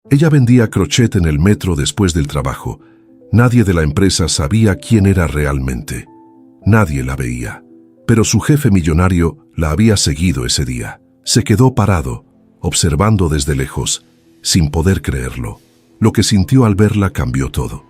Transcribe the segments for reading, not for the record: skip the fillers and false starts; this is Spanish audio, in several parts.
Ella vendía crochet en el metro después del trabajo. Nadie de la empresa sabía quién era realmente. Nadie la veía. Pero su jefe millonario la había seguido ese día. Se quedó parado, observando desde lejos, sin poder creerlo. Lo que sintió al verla cambió todo.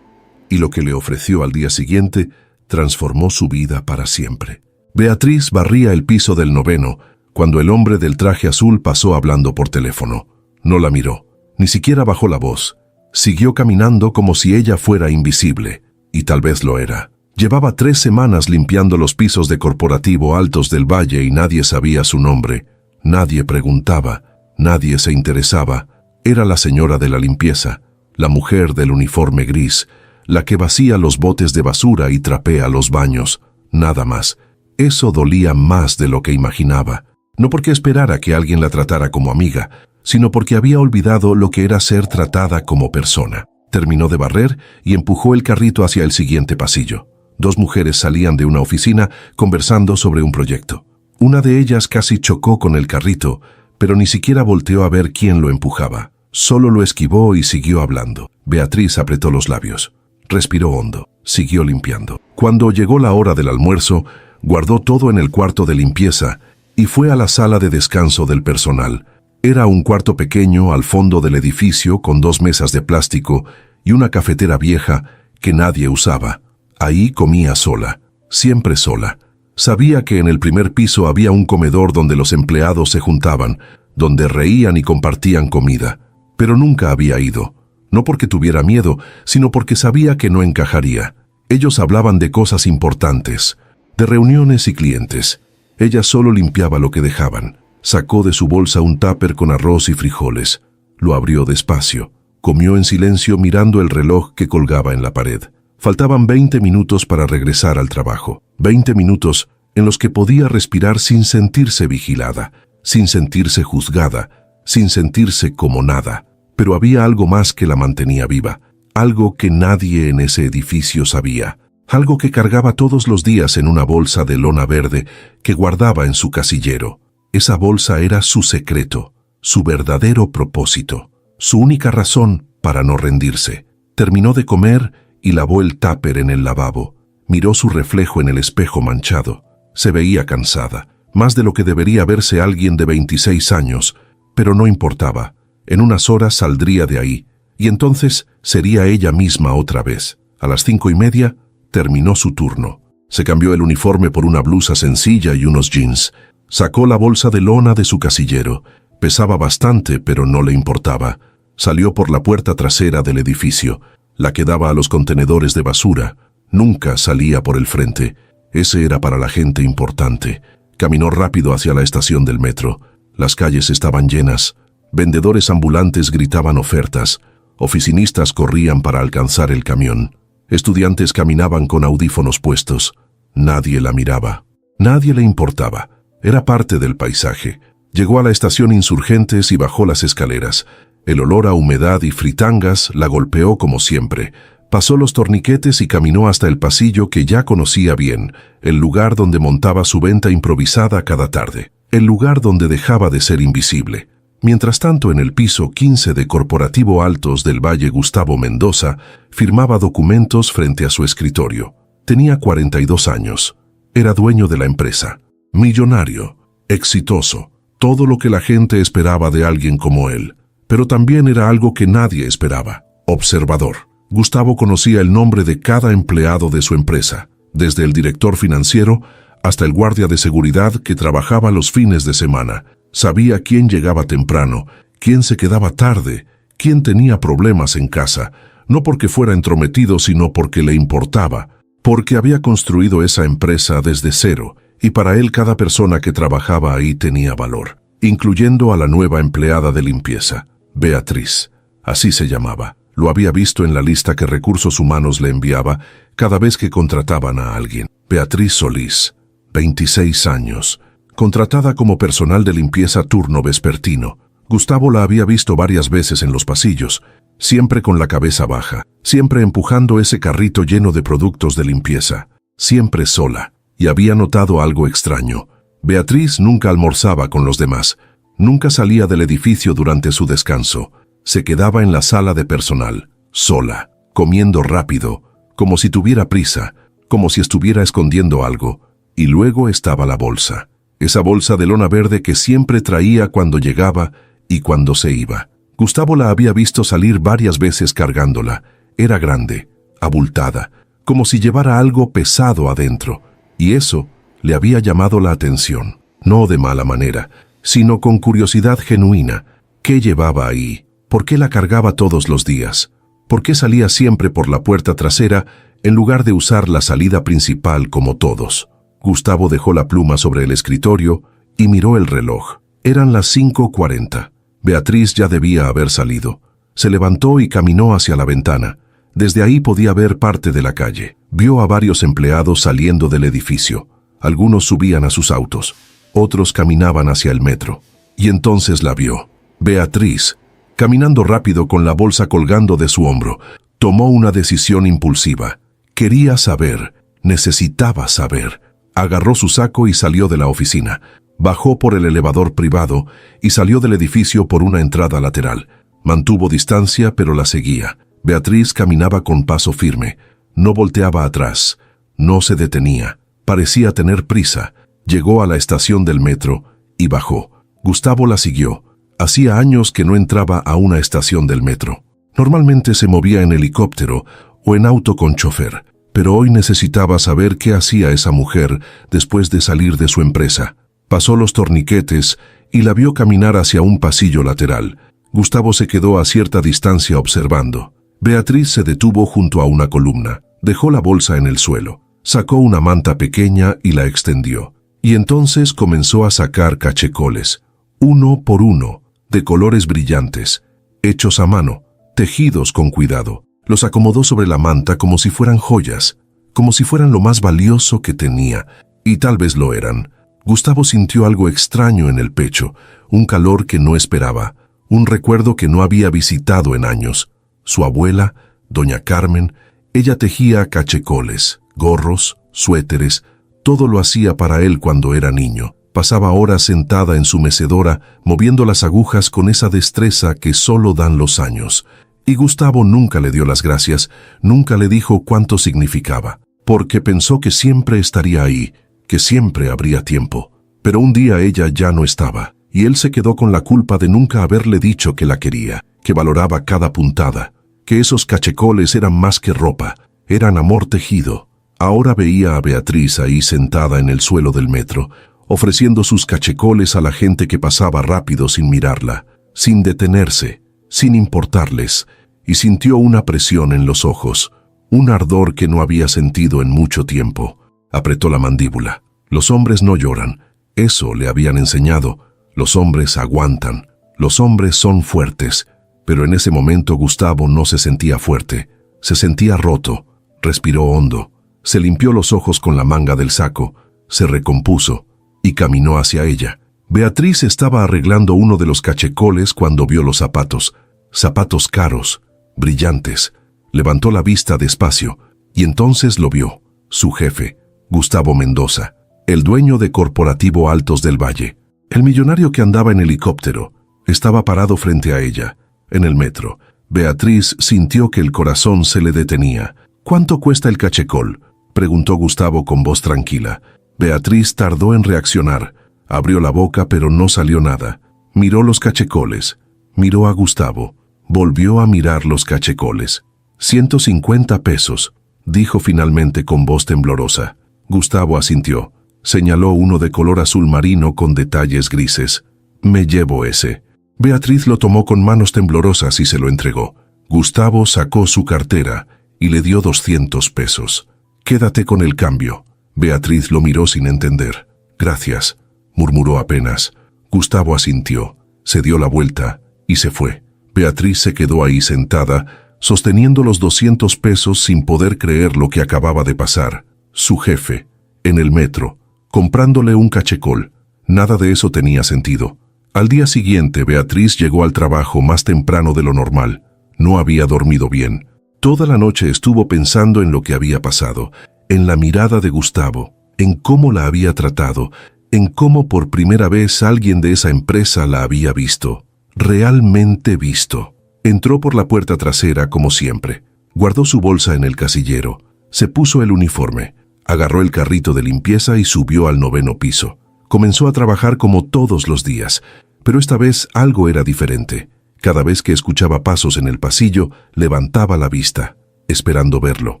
Y lo que le ofreció al día siguiente transformó su vida para siempre. Beatriz barría el piso del 9º cuando el hombre del traje azul pasó hablando por teléfono. No la miró, ni siquiera bajó la voz. Siguió caminando como si ella fuera invisible, y tal vez lo era. Llevaba 3 semanas limpiando los pisos de corporativo altos del valle y nadie sabía su nombre. Nadie preguntaba, nadie se interesaba. Era la señora de la limpieza, la mujer del uniforme gris, la que vacía los botes de basura y trapea los baños. Nada más. Eso dolía más de lo que imaginaba. No porque esperara que alguien la tratara como amiga, sino porque había olvidado lo que era ser tratada como persona. Terminó de barrer y empujó el carrito hacia el siguiente pasillo. 2 mujeres salían de una oficina conversando sobre un proyecto. Una de ellas casi chocó con el carrito, pero ni siquiera volteó a ver quién lo empujaba. Solo lo esquivó y siguió hablando. Beatriz apretó los labios. Respiró hondo. Siguió limpiando. Cuando llegó la hora del almuerzo, guardó todo en el cuarto de limpieza y fue a la sala de descanso del personal. Era un cuarto pequeño al fondo del edificio con 2 mesas de plástico y una cafetera vieja que nadie usaba. Ahí comía sola, siempre sola. Sabía que en el primer piso había un comedor donde los empleados se juntaban, donde reían y compartían comida, pero nunca había ido. No porque tuviera miedo, sino porque sabía que no encajaría. Ellos hablaban de cosas importantes, de reuniones y clientes. Ella solo limpiaba lo que dejaban. Sacó de su bolsa un tupper con arroz y frijoles. Lo abrió despacio. Comió en silencio mirando el reloj que colgaba en la pared. Faltaban 20 minutos para regresar al trabajo. 20 minutos en los que podía respirar sin sentirse vigilada, sin sentirse juzgada, sin sentirse como nada. Pero había algo más que la mantenía viva, algo que nadie en ese edificio sabía, algo que cargaba todos los días en una bolsa de lona verde que guardaba en su casillero. Esa bolsa era su secreto, su verdadero propósito, su única razón para no rendirse. Terminó de comer y lavó el tupper en el lavabo. Miró su reflejo en el espejo manchado. Se veía cansada, más de lo que debería verse alguien de 26 años, pero no importaba. En unas horas saldría de ahí, y entonces sería ella misma otra vez. A las 5:30 terminó su turno. Se cambió el uniforme por una blusa sencilla y unos jeans. Sacó la bolsa de lona de su casillero. Pesaba bastante, pero no le importaba. Salió por la puerta trasera del edificio, la que daba a los contenedores de basura. Nunca salía por el frente. Ese era para la gente importante. Caminó rápido hacia la estación del metro. Las calles estaban llenas. Vendedores ambulantes gritaban ofertas. Oficinistas corrían para alcanzar el camión. Estudiantes caminaban con audífonos puestos. Nadie la miraba. Nadie le importaba. Era parte del paisaje. Llegó a la estación Insurgentes y bajó las escaleras. El olor a humedad y fritangas la golpeó como siempre. Pasó los torniquetes y caminó hasta el pasillo que ya conocía bien, el lugar donde montaba su venta improvisada cada tarde, el lugar donde dejaba de ser invisible. Mientras tanto, en el piso 15 de Corporativo Altos del Valle, Gustavo Mendoza firmaba documentos frente a su escritorio. Tenía 42 años. Era dueño de la empresa. Millonario, exitoso, todo lo que la gente esperaba de alguien como él. Pero también era algo que nadie esperaba: observador. Gustavo conocía el nombre de cada empleado de su empresa, desde el director financiero hasta el guardia de seguridad que trabajaba los fines de semana. Sabía quién llegaba temprano, quién se quedaba tarde, quién tenía problemas en casa, no porque fuera entrometido, sino porque le importaba, porque había construido esa empresa desde cero, y para él cada persona que trabajaba ahí tenía valor, incluyendo a la nueva empleada de limpieza, Beatriz. Así se llamaba. Lo había visto en la lista que Recursos Humanos le enviaba cada vez que contrataban a alguien. Beatriz Solís, 26 años, contratada como personal de limpieza turno vespertino. Gustavo la había visto varias veces en los pasillos, siempre con la cabeza baja, siempre empujando ese carrito lleno de productos de limpieza, siempre sola, y había notado algo extraño. Beatriz nunca almorzaba con los demás, nunca salía del edificio durante su descanso. Se quedaba en la sala de personal, sola, comiendo rápido, como si tuviera prisa, como si estuviera escondiendo algo, y luego estaba la bolsa. Esa bolsa de lona verde que siempre traía cuando llegaba y cuando se iba. Gustavo la había visto salir varias veces cargándola. Era grande, abultada, como si llevara algo pesado adentro, y eso le había llamado la atención, no de mala manera, sino con curiosidad genuina. ¿Qué llevaba ahí? ¿Por qué la cargaba todos los días? ¿Por qué salía siempre por la puerta trasera en lugar de usar la salida principal como todos? Gustavo dejó la pluma sobre el escritorio y miró el reloj. Eran las 5:40. Beatriz ya debía haber salido. Se levantó y caminó hacia la ventana. Desde ahí podía ver parte de la calle. Vio a varios empleados saliendo del edificio. Algunos subían a sus autos. Otros caminaban hacia el metro. Y entonces la vio. Beatriz, caminando rápido con la bolsa colgando de su hombro, tomó una decisión impulsiva. Quería saber, necesitaba saber. Agarró su saco y salió de la oficina. Bajó por el elevador privado y salió del edificio por una entrada lateral. Mantuvo distancia, pero la seguía. Beatriz caminaba con paso firme. No volteaba atrás. No se detenía. Parecía tener prisa. Llegó a la estación del metro y bajó. Gustavo la siguió. Hacía años que no entraba a una estación del metro. Normalmente se movía en helicóptero o en auto con chofer, pero hoy necesitaba saber qué hacía esa mujer después de salir de su empresa. Pasó los torniquetes y la vio caminar hacia un pasillo lateral. Gustavo se quedó a cierta distancia observando. Beatriz se detuvo junto a una columna. Dejó la bolsa en el suelo. Sacó una manta pequeña y la extendió. Y entonces comenzó a sacar cachecoles, uno por uno, de colores brillantes, hechos a mano, tejidos con cuidado. Los acomodó sobre la manta como si fueran joyas, como si fueran lo más valioso que tenía, y tal vez lo eran. Gustavo sintió algo extraño en el pecho, un calor que no esperaba, un recuerdo que no había visitado en años. Su abuela, doña Carmen, ella tejía cachecoles, gorros, suéteres, todo lo hacía para él cuando era niño. Pasaba horas sentada en su mecedora, moviendo las agujas con esa destreza que solo dan los años. Y Gustavo nunca le dio las gracias, nunca le dijo cuánto significaba, porque pensó que siempre estaría ahí, que siempre habría tiempo. Pero un día ella ya no estaba, y él se quedó con la culpa de nunca haberle dicho que la quería, que valoraba cada puntada, que esos cachecoles eran más que ropa, eran amor tejido. Ahora veía a Beatriz ahí sentada en el suelo del metro, ofreciendo sus cachecoles a la gente que pasaba rápido sin mirarla, sin detenerse, sin importarles, y sintió una presión en los ojos, un ardor que no había sentido en mucho tiempo. Apretó la mandíbula. Los hombres no lloran, eso le habían enseñado. Los hombres aguantan, los hombres son fuertes, pero en ese momento Gustavo no se sentía fuerte, se sentía roto. Respiró hondo, se limpió los ojos con la manga del saco, se recompuso y caminó hacia ella. Beatriz estaba arreglando uno de los cachecoles cuando vio los zapatos, zapatos caros, brillantes. Levantó la vista despacio y entonces lo vio, su jefe, Gustavo Mendoza, el dueño de Corporativo Altos del Valle, el millonario que andaba en helicóptero. Estaba parado frente a ella, en el metro. Beatriz sintió que el corazón se le detenía. ¿Cuánto cuesta el cachecol?, preguntó Gustavo con voz tranquila. Beatriz tardó en reaccionar. Abrió la boca pero no salió nada. Miró los cachecoles, miró a Gustavo, volvió a mirar los cachecoles. 150 pesos, dijo finalmente con voz temblorosa. Gustavo asintió. Señaló uno de color azul marino con detalles grises. Me llevo ese. Beatriz lo tomó con manos temblorosas y se lo entregó. Gustavo sacó su cartera y le dio 200 pesos. Quédate con el cambio. Beatriz lo miró sin entender. Gracias, murmuró apenas. Gustavo asintió, se dio la vuelta y se fue. Beatriz se quedó ahí sentada, sosteniendo los 200 pesos sin poder creer lo que acababa de pasar. Su jefe, en el metro, comprándole un cachecol. Nada de eso tenía sentido. Al día siguiente, Beatriz llegó al trabajo más temprano de lo normal. No había dormido bien. Toda la noche estuvo pensando en lo que había pasado, en la mirada de Gustavo, en cómo la había tratado, en cómo por primera vez alguien de esa empresa la había visto, realmente visto. Entró por la puerta trasera como siempre. Guardó su bolsa en el casillero. Se puso el uniforme. Agarró el carrito de limpieza y subió al 9º piso. Comenzó a trabajar como todos los días, pero esta vez algo era diferente. Cada vez que escuchaba pasos en el pasillo, levantaba la vista, esperando verlo,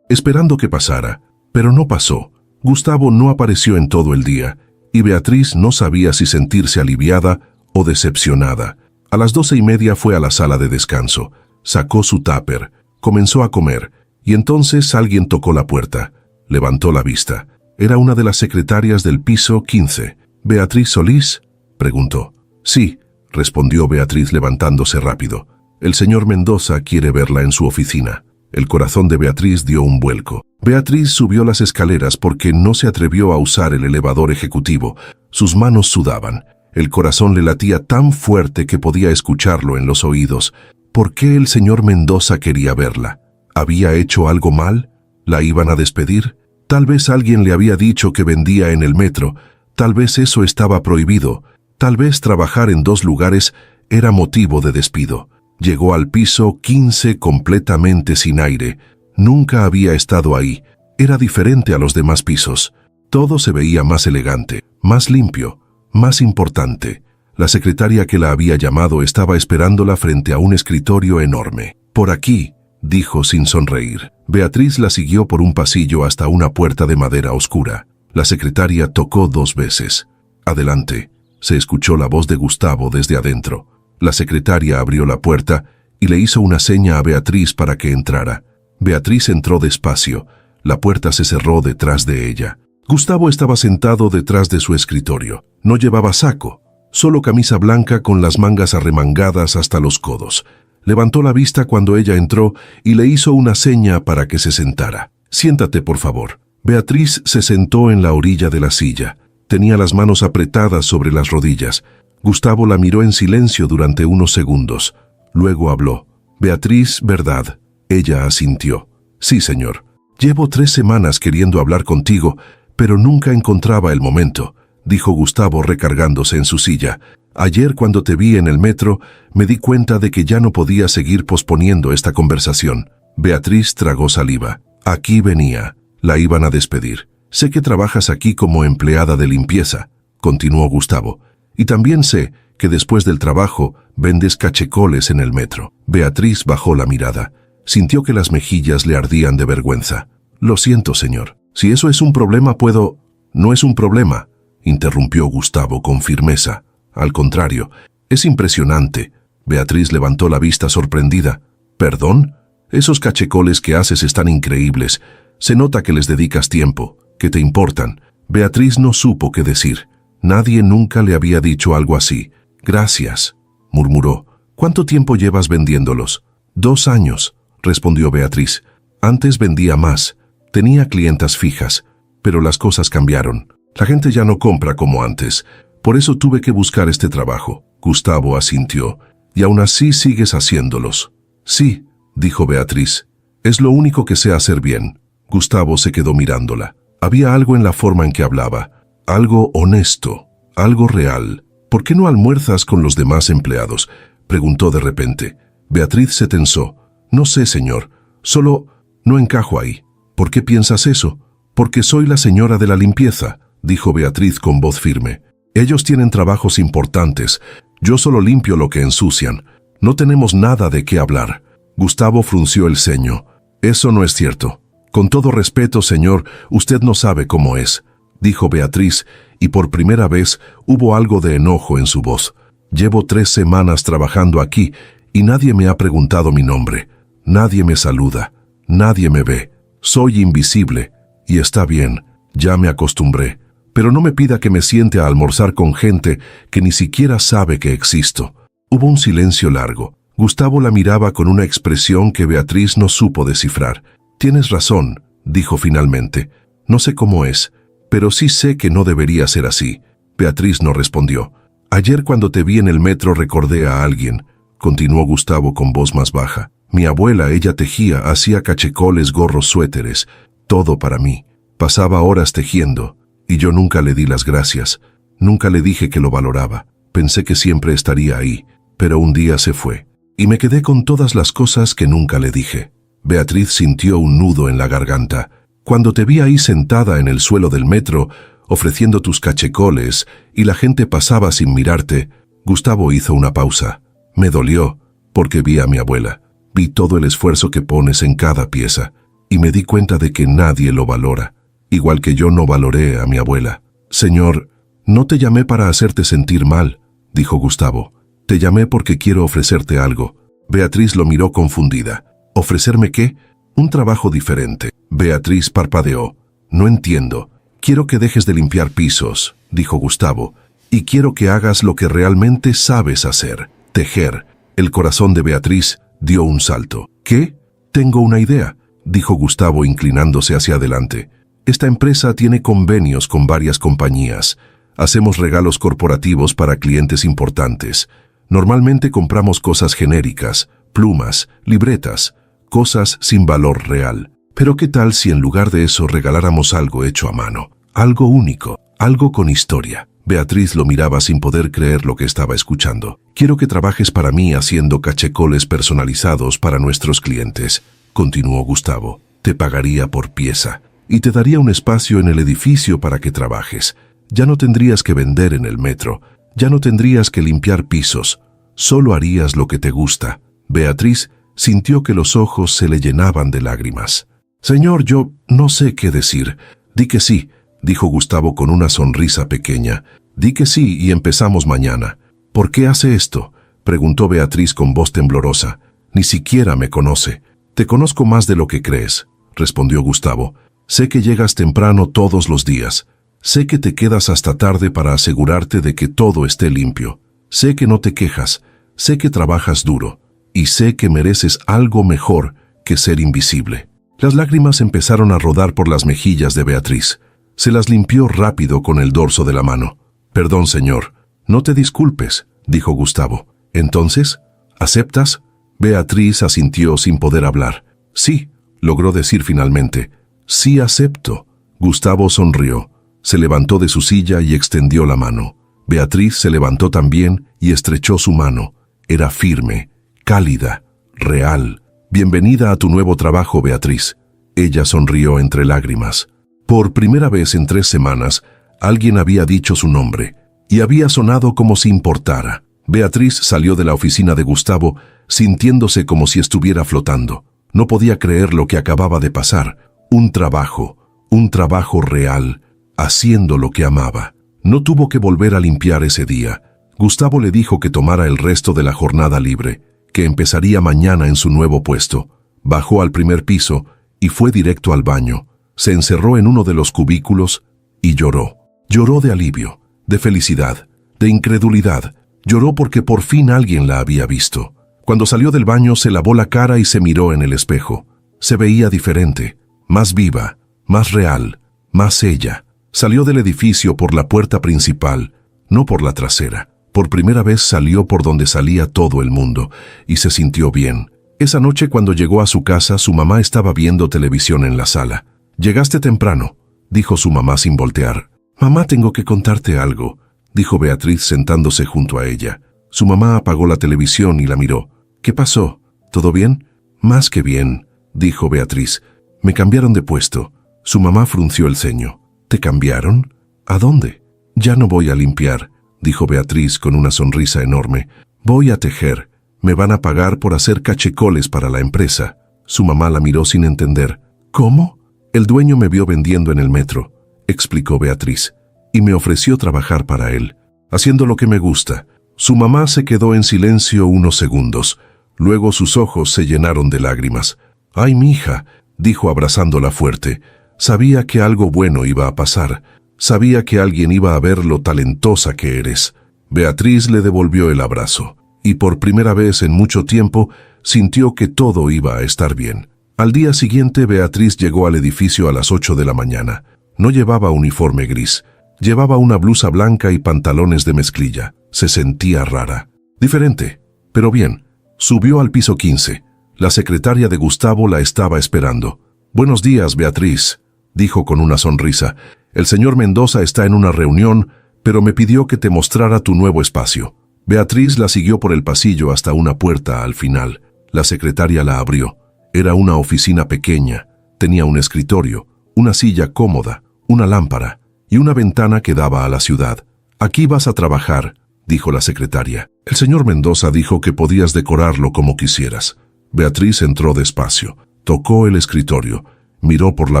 esperando que pasara, pero no pasó. Gustavo no apareció en todo el día, y Beatriz no sabía si sentirse aliviada o decepcionada. A las 12:30 fue a la sala de descanso, sacó su tupper, comenzó a comer, y entonces alguien tocó la puerta. Levantó la vista. Era una de las secretarias del piso 15. ¿Beatriz Solís?, preguntó. Sí, respondió Beatriz levantándose rápido. El señor Mendoza quiere verla en su oficina. El corazón de Beatriz dio un vuelco. Beatriz subió las escaleras porque no se atrevió a usar el elevador ejecutivo. Sus manos sudaban. El corazón le latía tan fuerte que podía escucharlo en los oídos. ¿Por qué el señor Mendoza quería verla? ¿Había hecho algo mal? ¿La iban a despedir? Tal vez alguien le había dicho que vendía en el metro. Tal vez eso estaba prohibido. Tal vez trabajar en 2 lugares era motivo de despido. Llegó al piso 15 completamente sin aire. Nunca había estado ahí. Era diferente a los demás pisos. Todo se veía más elegante, más limpio, más importante. La secretaria que la había llamado estaba esperándola frente a un escritorio enorme. Por aquí, dijo sin sonreír. Beatriz la siguió por un pasillo hasta una puerta de madera oscura. La secretaria tocó 2 veces. Adelante. Se escuchó la voz de Gustavo desde adentro. La secretaria abrió la puerta y le hizo una seña a Beatriz para que entrara. Beatriz entró despacio. La puerta se cerró detrás de ella. Gustavo estaba sentado detrás de su escritorio. No llevaba saco, solo camisa blanca con las mangas arremangadas hasta los codos. Levantó la vista cuando ella entró y le hizo una seña para que se sentara. Siéntate, por favor. Beatriz se sentó en la orilla de la silla. Tenía las manos apretadas sobre las rodillas. Gustavo la miró en silencio durante unos segundos. Luego habló. Beatriz, ¿verdad? Ella asintió. Sí, señor. Llevo 3 semanas queriendo hablar contigo, pero nunca encontraba el momento, dijo Gustavo recargándose en su silla. Ayer cuando te vi en el metro, me di cuenta de que ya no podía seguir posponiendo esta conversación. Beatriz tragó saliva. Aquí venía. La iban a despedir. Sé que trabajas aquí como empleada de limpieza, continuó Gustavo. Y también sé que después del trabajo vendes cachecoles en el metro. Beatriz bajó la mirada. Sintió que las mejillas le ardían de vergüenza. Lo siento, señor. Si eso es un problema, puedo... No es un problema, interrumpió Gustavo con firmeza. Al contrario, es impresionante. Beatriz levantó la vista sorprendida. ¿Perdón? Esos cachecoles que haces están increíbles. Se nota que les dedicas tiempo, que te importan. Beatriz no supo qué decir. Nadie nunca le había dicho algo así. Gracias, murmuró. ¿Cuánto tiempo llevas vendiéndolos? 2 años, respondió Beatriz. Antes vendía más. Tenía clientas fijas, pero las cosas cambiaron. La gente ya no compra como antes. Por eso tuve que buscar este trabajo. Gustavo asintió. Y aún así sigues haciéndolos. Sí, dijo Beatriz. Es lo único que sé hacer bien. Gustavo se quedó mirándola. Había algo en la forma en que hablaba. Algo honesto, algo real. ¿Por qué no almuerzas con los demás empleados?, preguntó de repente. Beatriz se tensó. No sé, señor. Solo no encajo ahí. ¿Por qué piensas eso? Porque soy la señora de la limpieza, dijo Beatriz con voz firme. Ellos tienen trabajos importantes. Yo solo limpio lo que ensucian. No tenemos nada de qué hablar. Gustavo frunció el ceño. Eso no es cierto. Con todo respeto, señor, usted no sabe cómo es, dijo Beatriz, y por primera vez hubo algo de enojo en su voz. Llevo 3 semanas trabajando aquí y nadie me ha preguntado mi nombre. Nadie me saluda. Nadie me ve. Soy invisible. Y está bien, ya me acostumbré. Pero no me pida que me siente a almorzar con gente que ni siquiera sabe que existo. Hubo un silencio largo. Gustavo la miraba con una expresión que Beatriz no supo descifrar. Tienes razón, dijo finalmente. No sé cómo es, pero sí sé que no debería ser así. Beatriz no respondió. Ayer cuando te vi en el metro recordé a alguien, continuó Gustavo con voz más baja. Mi abuela, ella tejía, hacía cachecoles, gorros, suéteres, todo para mí. Pasaba horas tejiendo, y yo nunca le di las gracias. Nunca le dije que lo valoraba. Pensé que siempre estaría ahí, pero un día se fue. y me quedé con todas las cosas que nunca le dije. Beatriz sintió un nudo en la garganta. Cuando te vi ahí sentada en el suelo del metro, ofreciendo tus cachecoles, y la gente pasaba sin mirarte, Gustavo hizo una pausa. Me dolió, porque vi a mi abuela. Vi todo el esfuerzo que pones en cada pieza, y me di cuenta de que nadie lo valora, igual que yo no valoré a mi abuela. Señor, no te llamé para hacerte sentir mal, dijo Gustavo. Te llamé porque quiero ofrecerte algo. Beatriz lo miró confundida. ¿Ofrecerme qué? Un trabajo diferente. Beatriz parpadeó. No entiendo. Quiero que dejes de limpiar pisos, dijo Gustavo, y quiero que hagas lo que realmente sabes hacer, tejer. El corazón de Beatriz dio un salto. ¿Qué? Tengo una idea, dijo Gustavo inclinándose hacia adelante. Esta empresa tiene convenios con varias compañías. Hacemos regalos corporativos para clientes importantes. Normalmente compramos cosas genéricas, plumas, libretas, cosas sin valor real. Pero ¿qué tal si en lugar de eso regaláramos algo hecho a mano? Algo único, algo con historia. Beatriz lo miraba sin poder creer lo que estaba escuchando. Quiero que trabajes para mí haciendo cachecoles personalizados para nuestros clientes, continuó Gustavo. Te pagaría por pieza y te daría un espacio en el edificio para que trabajes. Ya no tendrías que vender en el metro, ya no tendrías que limpiar pisos, solo harías lo que te gusta. Beatriz sintió que los ojos se le llenaban de lágrimas. Señor, yo no sé qué decir. Di que sí, dijo Gustavo con una sonrisa pequeña. Di que sí y empezamos mañana. ¿Por qué hace esto?, preguntó Beatriz con voz temblorosa. Ni siquiera me conoce. Te conozco más de lo que crees, respondió Gustavo. Sé que llegas temprano todos los días. Sé que te quedas hasta tarde para asegurarte de que todo esté limpio. Sé que no te quejas. Sé que trabajas duro. Y sé que mereces algo mejor que ser invisible. Las lágrimas empezaron a rodar por las mejillas de Beatriz. Se las limpió rápido con el dorso de la mano. Perdón, señor. No te disculpes, dijo Gustavo. Entonces, ¿aceptas? Beatriz asintió sin poder hablar. Sí, logró decir finalmente. Sí, acepto. Gustavo sonrió. Se levantó de su silla y extendió la mano. Beatriz se levantó también y estrechó su mano. Era firme, cálida, real. Bienvenida a tu nuevo trabajo, Beatriz. Ella sonrió entre lágrimas. Por primera vez en 3 semanas, alguien había dicho su nombre, y había sonado como si importara. Beatriz salió de la oficina de Gustavo, sintiéndose como si estuviera flotando. No podía creer lo que acababa de pasar. Un trabajo real, haciendo lo que amaba. No tuvo que volver a limpiar ese día. Gustavo le dijo que tomara el resto de la jornada libre, que empezaría mañana en su nuevo puesto. Bajó al primer piso y fue directo al baño. Se encerró en uno de los cubículos y lloró. Lloró de alivio, de felicidad, de incredulidad. Lloró porque por fin alguien la había visto. Cuando salió del baño se lavó la cara y se miró en el espejo. Se veía diferente, más viva, más real, más ella. Salió del edificio por la puerta principal, no por la trasera. Por primera vez salió por donde salía todo el mundo, y se sintió bien. Esa noche cuando llegó a su casa, su mamá estaba viendo televisión en la sala. «Llegaste temprano», dijo su mamá sin voltear. «Mamá, tengo que contarte algo», dijo Beatriz sentándose junto a ella. Su mamá apagó la televisión y la miró. «¿Qué pasó? ¿Todo bien?» «Más que bien», dijo Beatriz. «Me cambiaron de puesto». Su mamá frunció el ceño. «¿Te cambiaron? ¿A dónde?» «Ya no voy a limpiar», dijo Beatriz con una sonrisa enorme. «Voy a tejer. Me van a pagar por hacer cachecoles para la empresa». Su mamá la miró sin entender. «¿Cómo?» «El dueño me vio vendiendo en el metro», explicó Beatriz, «y me ofreció trabajar para él, haciendo lo que me gusta». Su mamá se quedó en silencio unos segundos. Luego sus ojos se llenaron de lágrimas. «Ay, mija», dijo abrazándola fuerte. «Sabía que algo bueno iba a pasar. Sabía que alguien iba a ver lo talentosa que eres». Beatriz le devolvió el abrazo, y por primera vez en mucho tiempo sintió que todo iba a estar bien. Al día siguiente, Beatriz llegó al edificio a las 8 de la mañana. No llevaba uniforme gris. Llevaba una blusa blanca y pantalones de mezclilla. Se sentía rara. Diferente, pero bien. Subió al piso 15. La secretaria de Gustavo la estaba esperando. «Buenos días, Beatriz», dijo con una sonrisa. «El señor Mendoza está en una reunión, pero me pidió que te mostrara tu nuevo espacio». Beatriz la siguió por el pasillo hasta una puerta al final. La secretaria la abrió. Era una oficina pequeña. Tenía un escritorio, una silla cómoda, una lámpara y una ventana que daba a la ciudad. «Aquí vas a trabajar», dijo la secretaria. «El señor Mendoza dijo que podías decorarlo como quisieras». Beatriz entró despacio. Tocó el escritorio. Miró por la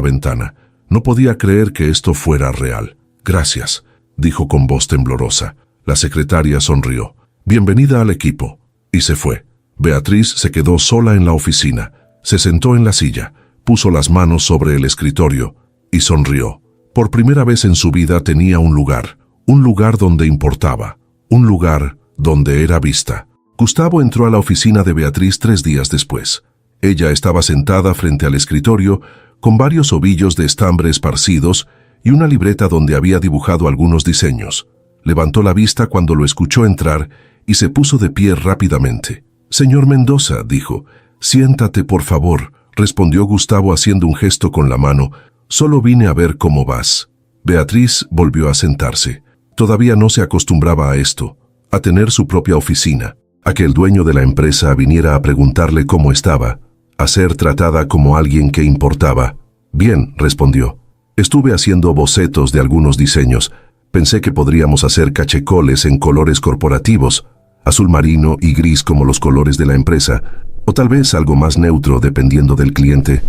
ventana. No podía creer que esto fuera real. «Gracias», dijo con voz temblorosa. La secretaria sonrió. «Bienvenida al equipo». Y se fue. Beatriz se quedó sola en la oficina. Se sentó en la silla, puso las manos sobre el escritorio y sonrió. Por primera vez en su vida tenía un lugar donde importaba, un lugar donde era vista. Gustavo entró a la oficina de Beatriz 3 días después. Ella estaba sentada frente al escritorio con varios ovillos de estambre esparcidos y una libreta donde había dibujado algunos diseños. Levantó la vista cuando lo escuchó entrar y se puso de pie rápidamente. «Señor Mendoza», dijo. «Siéntate, por favor», respondió Gustavo haciendo un gesto con la mano. «Solo vine a ver cómo vas». Beatriz volvió a sentarse. Todavía no se acostumbraba a esto, a tener su propia oficina, a que el dueño de la empresa viniera a preguntarle cómo estaba, a ser tratada como alguien que importaba. «Bien», respondió. «Estuve haciendo bocetos de algunos diseños. Pensé que podríamos hacer cachecoles en colores corporativos, azul marino y gris como los colores de la empresa, o tal vez algo más neutro dependiendo del cliente».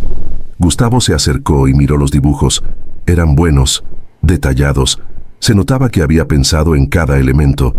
Gustavo se acercó y miró los dibujos. Eran buenos, detallados. Se notaba que había pensado en cada elemento.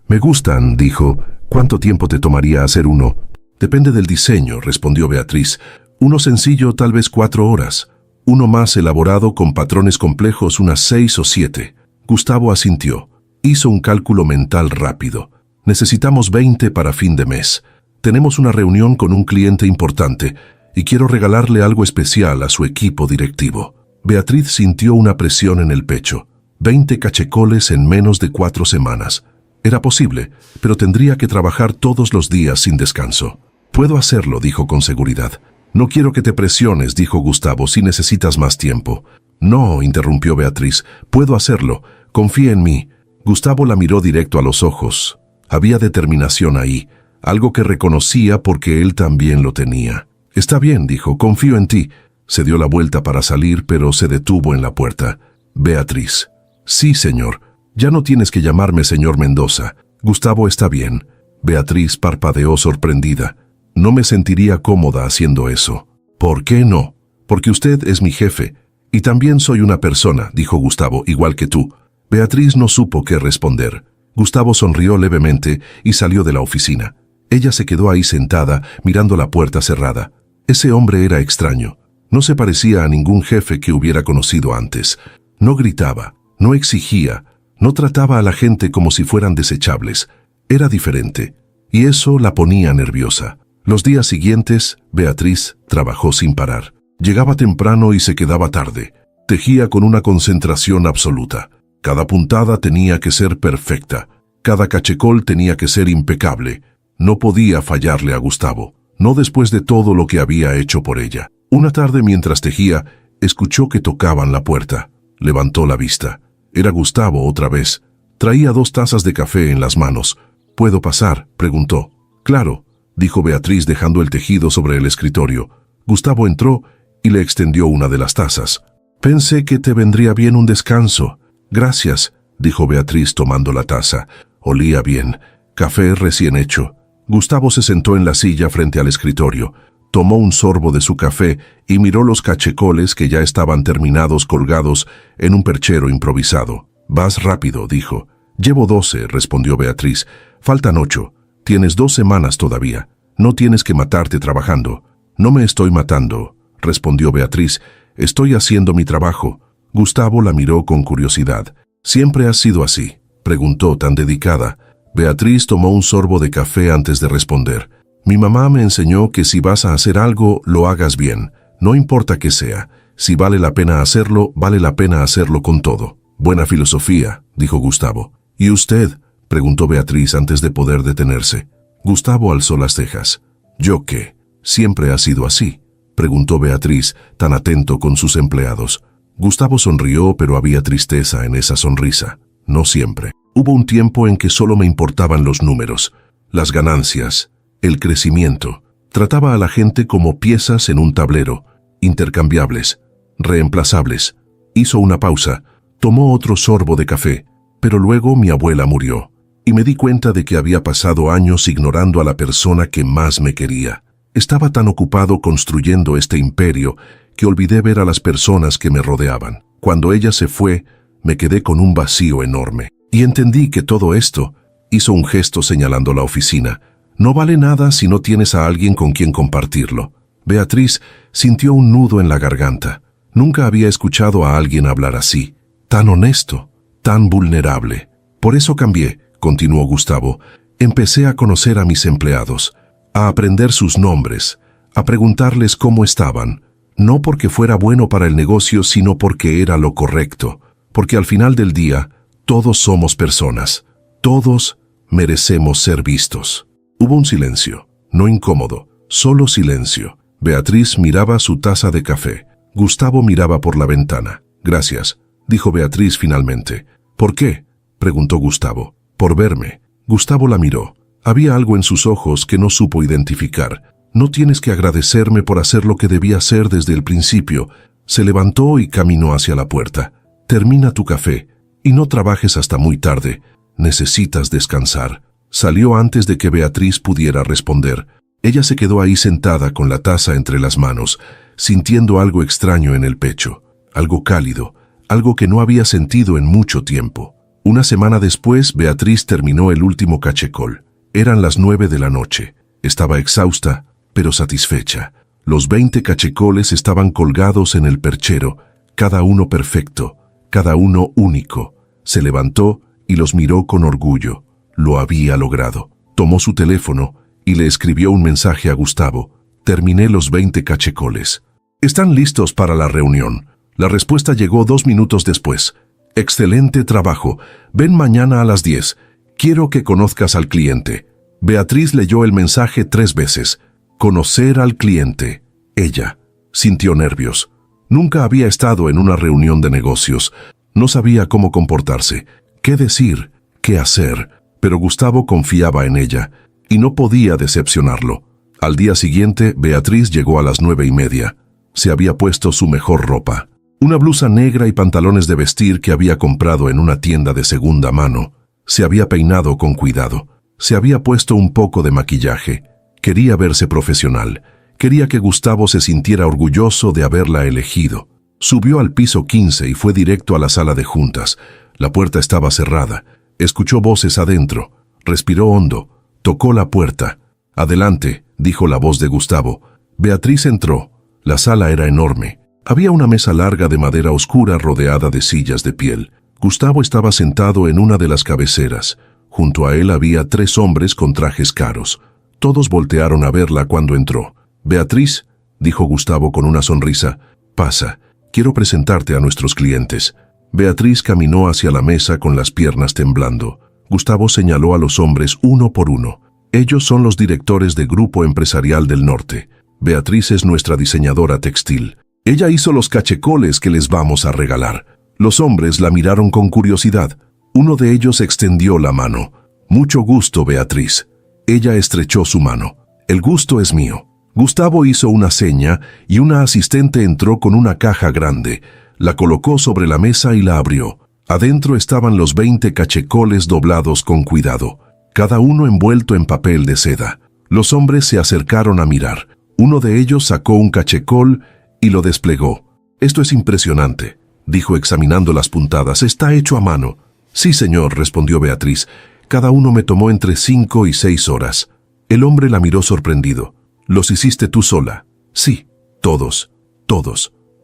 «Me gustan», dijo. «¿Cuánto tiempo te tomaría hacer uno?» «Depende del diseño», respondió Beatriz. «Uno sencillo, tal vez 4 horas. Uno más elaborado con patrones complejos, unas 6 o 7. Gustavo asintió. Hizo un cálculo mental rápido. «Necesitamos 20 para fin de mes. Tenemos una reunión con un cliente importante y quiero regalarle algo especial a su equipo directivo». Beatriz sintió una presión en el pecho. 20 cachecoles en menos de 4 semanas. Era posible, pero tendría que trabajar todos los días sin descanso. «Puedo hacerlo», dijo con seguridad. «No quiero que te presiones», dijo Gustavo, «si necesitas más tiempo». «No», interrumpió Beatriz, «puedo hacerlo. Confía en mí». Gustavo la miró directo a los ojos. Había determinación ahí, algo que reconocía porque él también lo tenía. «Está bien», dijo, «confío en ti». Se dio la vuelta para salir, pero se detuvo en la puerta. «Beatriz». «Sí, señor. Ya no tienes que llamarme señor Mendoza. Gustavo está bien». Beatriz parpadeó sorprendida. «No me sentiría cómoda haciendo eso». «¿Por qué no?» «Porque usted es mi jefe. Y también soy una persona», dijo Gustavo, «igual que tú». Beatriz no supo qué responder. Gustavo sonrió levemente y salió de la oficina. Ella se quedó ahí sentada, mirando la puerta cerrada. Ese hombre era extraño. No se parecía a ningún jefe que hubiera conocido antes. No gritaba, no exigía, no trataba a la gente como si fueran desechables. Era diferente, y eso la ponía nerviosa. Los días siguientes, Beatriz trabajó sin parar. Llegaba temprano y se quedaba tarde. Tejía con una concentración absoluta. Cada puntada tenía que ser perfecta. Cada cachecol tenía que ser impecable. No podía fallarle a Gustavo, no después de todo lo que había hecho por ella. Una tarde mientras tejía, escuchó que tocaban la puerta. Levantó la vista. Era Gustavo otra vez. Traía 2 tazas de café en las manos. «¿Puedo pasar?», preguntó. «Claro», dijo Beatriz dejando el tejido sobre el escritorio. Gustavo entró y le extendió una de las tazas. «Pensé que te vendría bien un descanso». «Gracias», dijo Beatriz tomando la taza. Olía bien. Café recién hecho. Gustavo se sentó en la silla frente al escritorio. Tomó un sorbo de su café y miró los cachecoles que ya estaban terminados colgados en un perchero improvisado. «Vas rápido», dijo. «Llevo 12», respondió Beatriz. «Faltan 8. Tienes 2 semanas todavía. No tienes que matarte trabajando». «No me estoy matando», respondió Beatriz. «Estoy haciendo mi trabajo». Gustavo la miró con curiosidad. «¿Siempre has sido así?», preguntó tan dedicada. Beatriz tomó un sorbo de café antes de responder. «Mi mamá me enseñó que si vas a hacer algo, lo hagas bien. No importa qué sea. Si vale la pena hacerlo, vale la pena hacerlo con todo». «Buena filosofía», dijo Gustavo. «¿Y usted?», preguntó Beatriz antes de poder detenerse. Gustavo alzó las cejas. «¿Yo qué? ¿Siempre ha sido así?», preguntó Beatriz, tan atento con sus empleados. Gustavo sonrió, pero había tristeza en esa sonrisa. «No siempre». Hubo un tiempo en que solo me importaban los números, las ganancias, el crecimiento. Trataba a la gente como piezas en un tablero, intercambiables, reemplazables. Hizo una pausa, tomó otro sorbo de café, pero luego mi abuela murió, y me di cuenta de que había pasado años ignorando a la persona que más me quería. Estaba tan ocupado construyendo este imperio que olvidé ver a las personas que me rodeaban. Cuando ella se fue, me quedé con un vacío enorme. Y entendí que todo esto, hizo un gesto señalando la oficina, no vale nada si no tienes a alguien con quien compartirlo. Beatriz sintió un nudo en la garganta. Nunca había escuchado a alguien hablar así, tan honesto, tan vulnerable. Por eso cambié, continuó Gustavo. Empecé a conocer a mis empleados, a aprender sus nombres, a preguntarles cómo estaban, no porque fuera bueno para el negocio, sino porque era lo correcto, porque al final del día, todos somos personas, todos merecemos ser vistos. Hubo un silencio, no incómodo, solo silencio. Beatriz miraba su taza de café. Gustavo miraba por la ventana. Gracias, dijo Beatriz finalmente. ¿Por qué?, preguntó Gustavo. Por verme. Gustavo la miró. Había algo en sus ojos que no supo identificar. No tienes que agradecerme por hacer lo que debía hacer desde el principio. Se levantó y caminó hacia la puerta. Termina tu café y no trabajes hasta muy tarde. Necesitas descansar. Salió antes de que Beatriz pudiera responder. Ella se quedó ahí sentada con la taza entre las manos, sintiendo algo extraño en el pecho, algo cálido, algo que no había sentido en mucho tiempo. Una semana después, Beatriz terminó el último cachecol. Eran las 9 de la noche. Estaba exhausta, pero satisfecha. Los 20 cachecoles estaban colgados en el perchero, cada uno perfecto, cada uno único. Se levantó y los miró con orgullo. Lo había logrado. Tomó su teléfono y le escribió un mensaje a Gustavo. Terminé los 20 cachecoles. ¿Están listos para la reunión? La respuesta llegó 2 minutos después. Excelente trabajo. Ven mañana a las 10. Quiero que conozcas al cliente. Beatriz leyó el mensaje 3 veces. Conocer al cliente. Ella sintió nervios. Nunca había estado en una reunión de negocios. No sabía cómo comportarse, qué decir, qué hacer, pero Gustavo confiaba en ella y no podía decepcionarlo. Al día siguiente, Beatriz llegó a las 9:30. Se había puesto su mejor ropa. Una blusa negra y pantalones de vestir que había comprado en una tienda de segunda mano. Se había peinado con cuidado. Se había puesto un poco de maquillaje. Quería verse profesional. Quería que Gustavo se sintiera orgulloso de haberla elegido. Subió al piso 15 y fue directo a la sala de juntas. La puerta estaba cerrada. Escuchó voces adentro. Respiró hondo. Tocó la puerta. «Adelante», dijo la voz de Gustavo. Beatriz entró. La sala era enorme. Había una mesa larga de madera oscura rodeada de sillas de piel. Gustavo estaba sentado en una de las cabeceras. Junto a él había 3 hombres con trajes caros. Todos voltearon a verla cuando entró. «Beatriz», dijo Gustavo con una sonrisa, «pasa. Quiero presentarte a nuestros clientes». Beatriz caminó hacia la mesa con las piernas temblando. Gustavo señaló a los hombres uno por uno. «Ellos son los directores de Grupo Empresarial del Norte. Beatriz es nuestra diseñadora textil. Ella hizo los cachecoles que les vamos a regalar». Los hombres la miraron con curiosidad. Uno de ellos extendió la mano. «Mucho gusto, Beatriz». Ella estrechó su mano. «El gusto es mío». Gustavo hizo una seña y una asistente entró con una caja grande. La colocó sobre la mesa y la abrió. Adentro estaban los 20 cachecoles doblados con cuidado, cada uno envuelto en papel de seda. Los hombres se acercaron a mirar. Uno de ellos sacó un cachecol y lo desplegó. «Esto es impresionante», dijo examinando las puntadas. «Está hecho a mano». «Sí, señor», respondió Beatriz. «Cada uno me tomó entre 5 y 6 horas». El hombre la miró sorprendido. «¿Los hiciste tú sola?» «Sí, todos».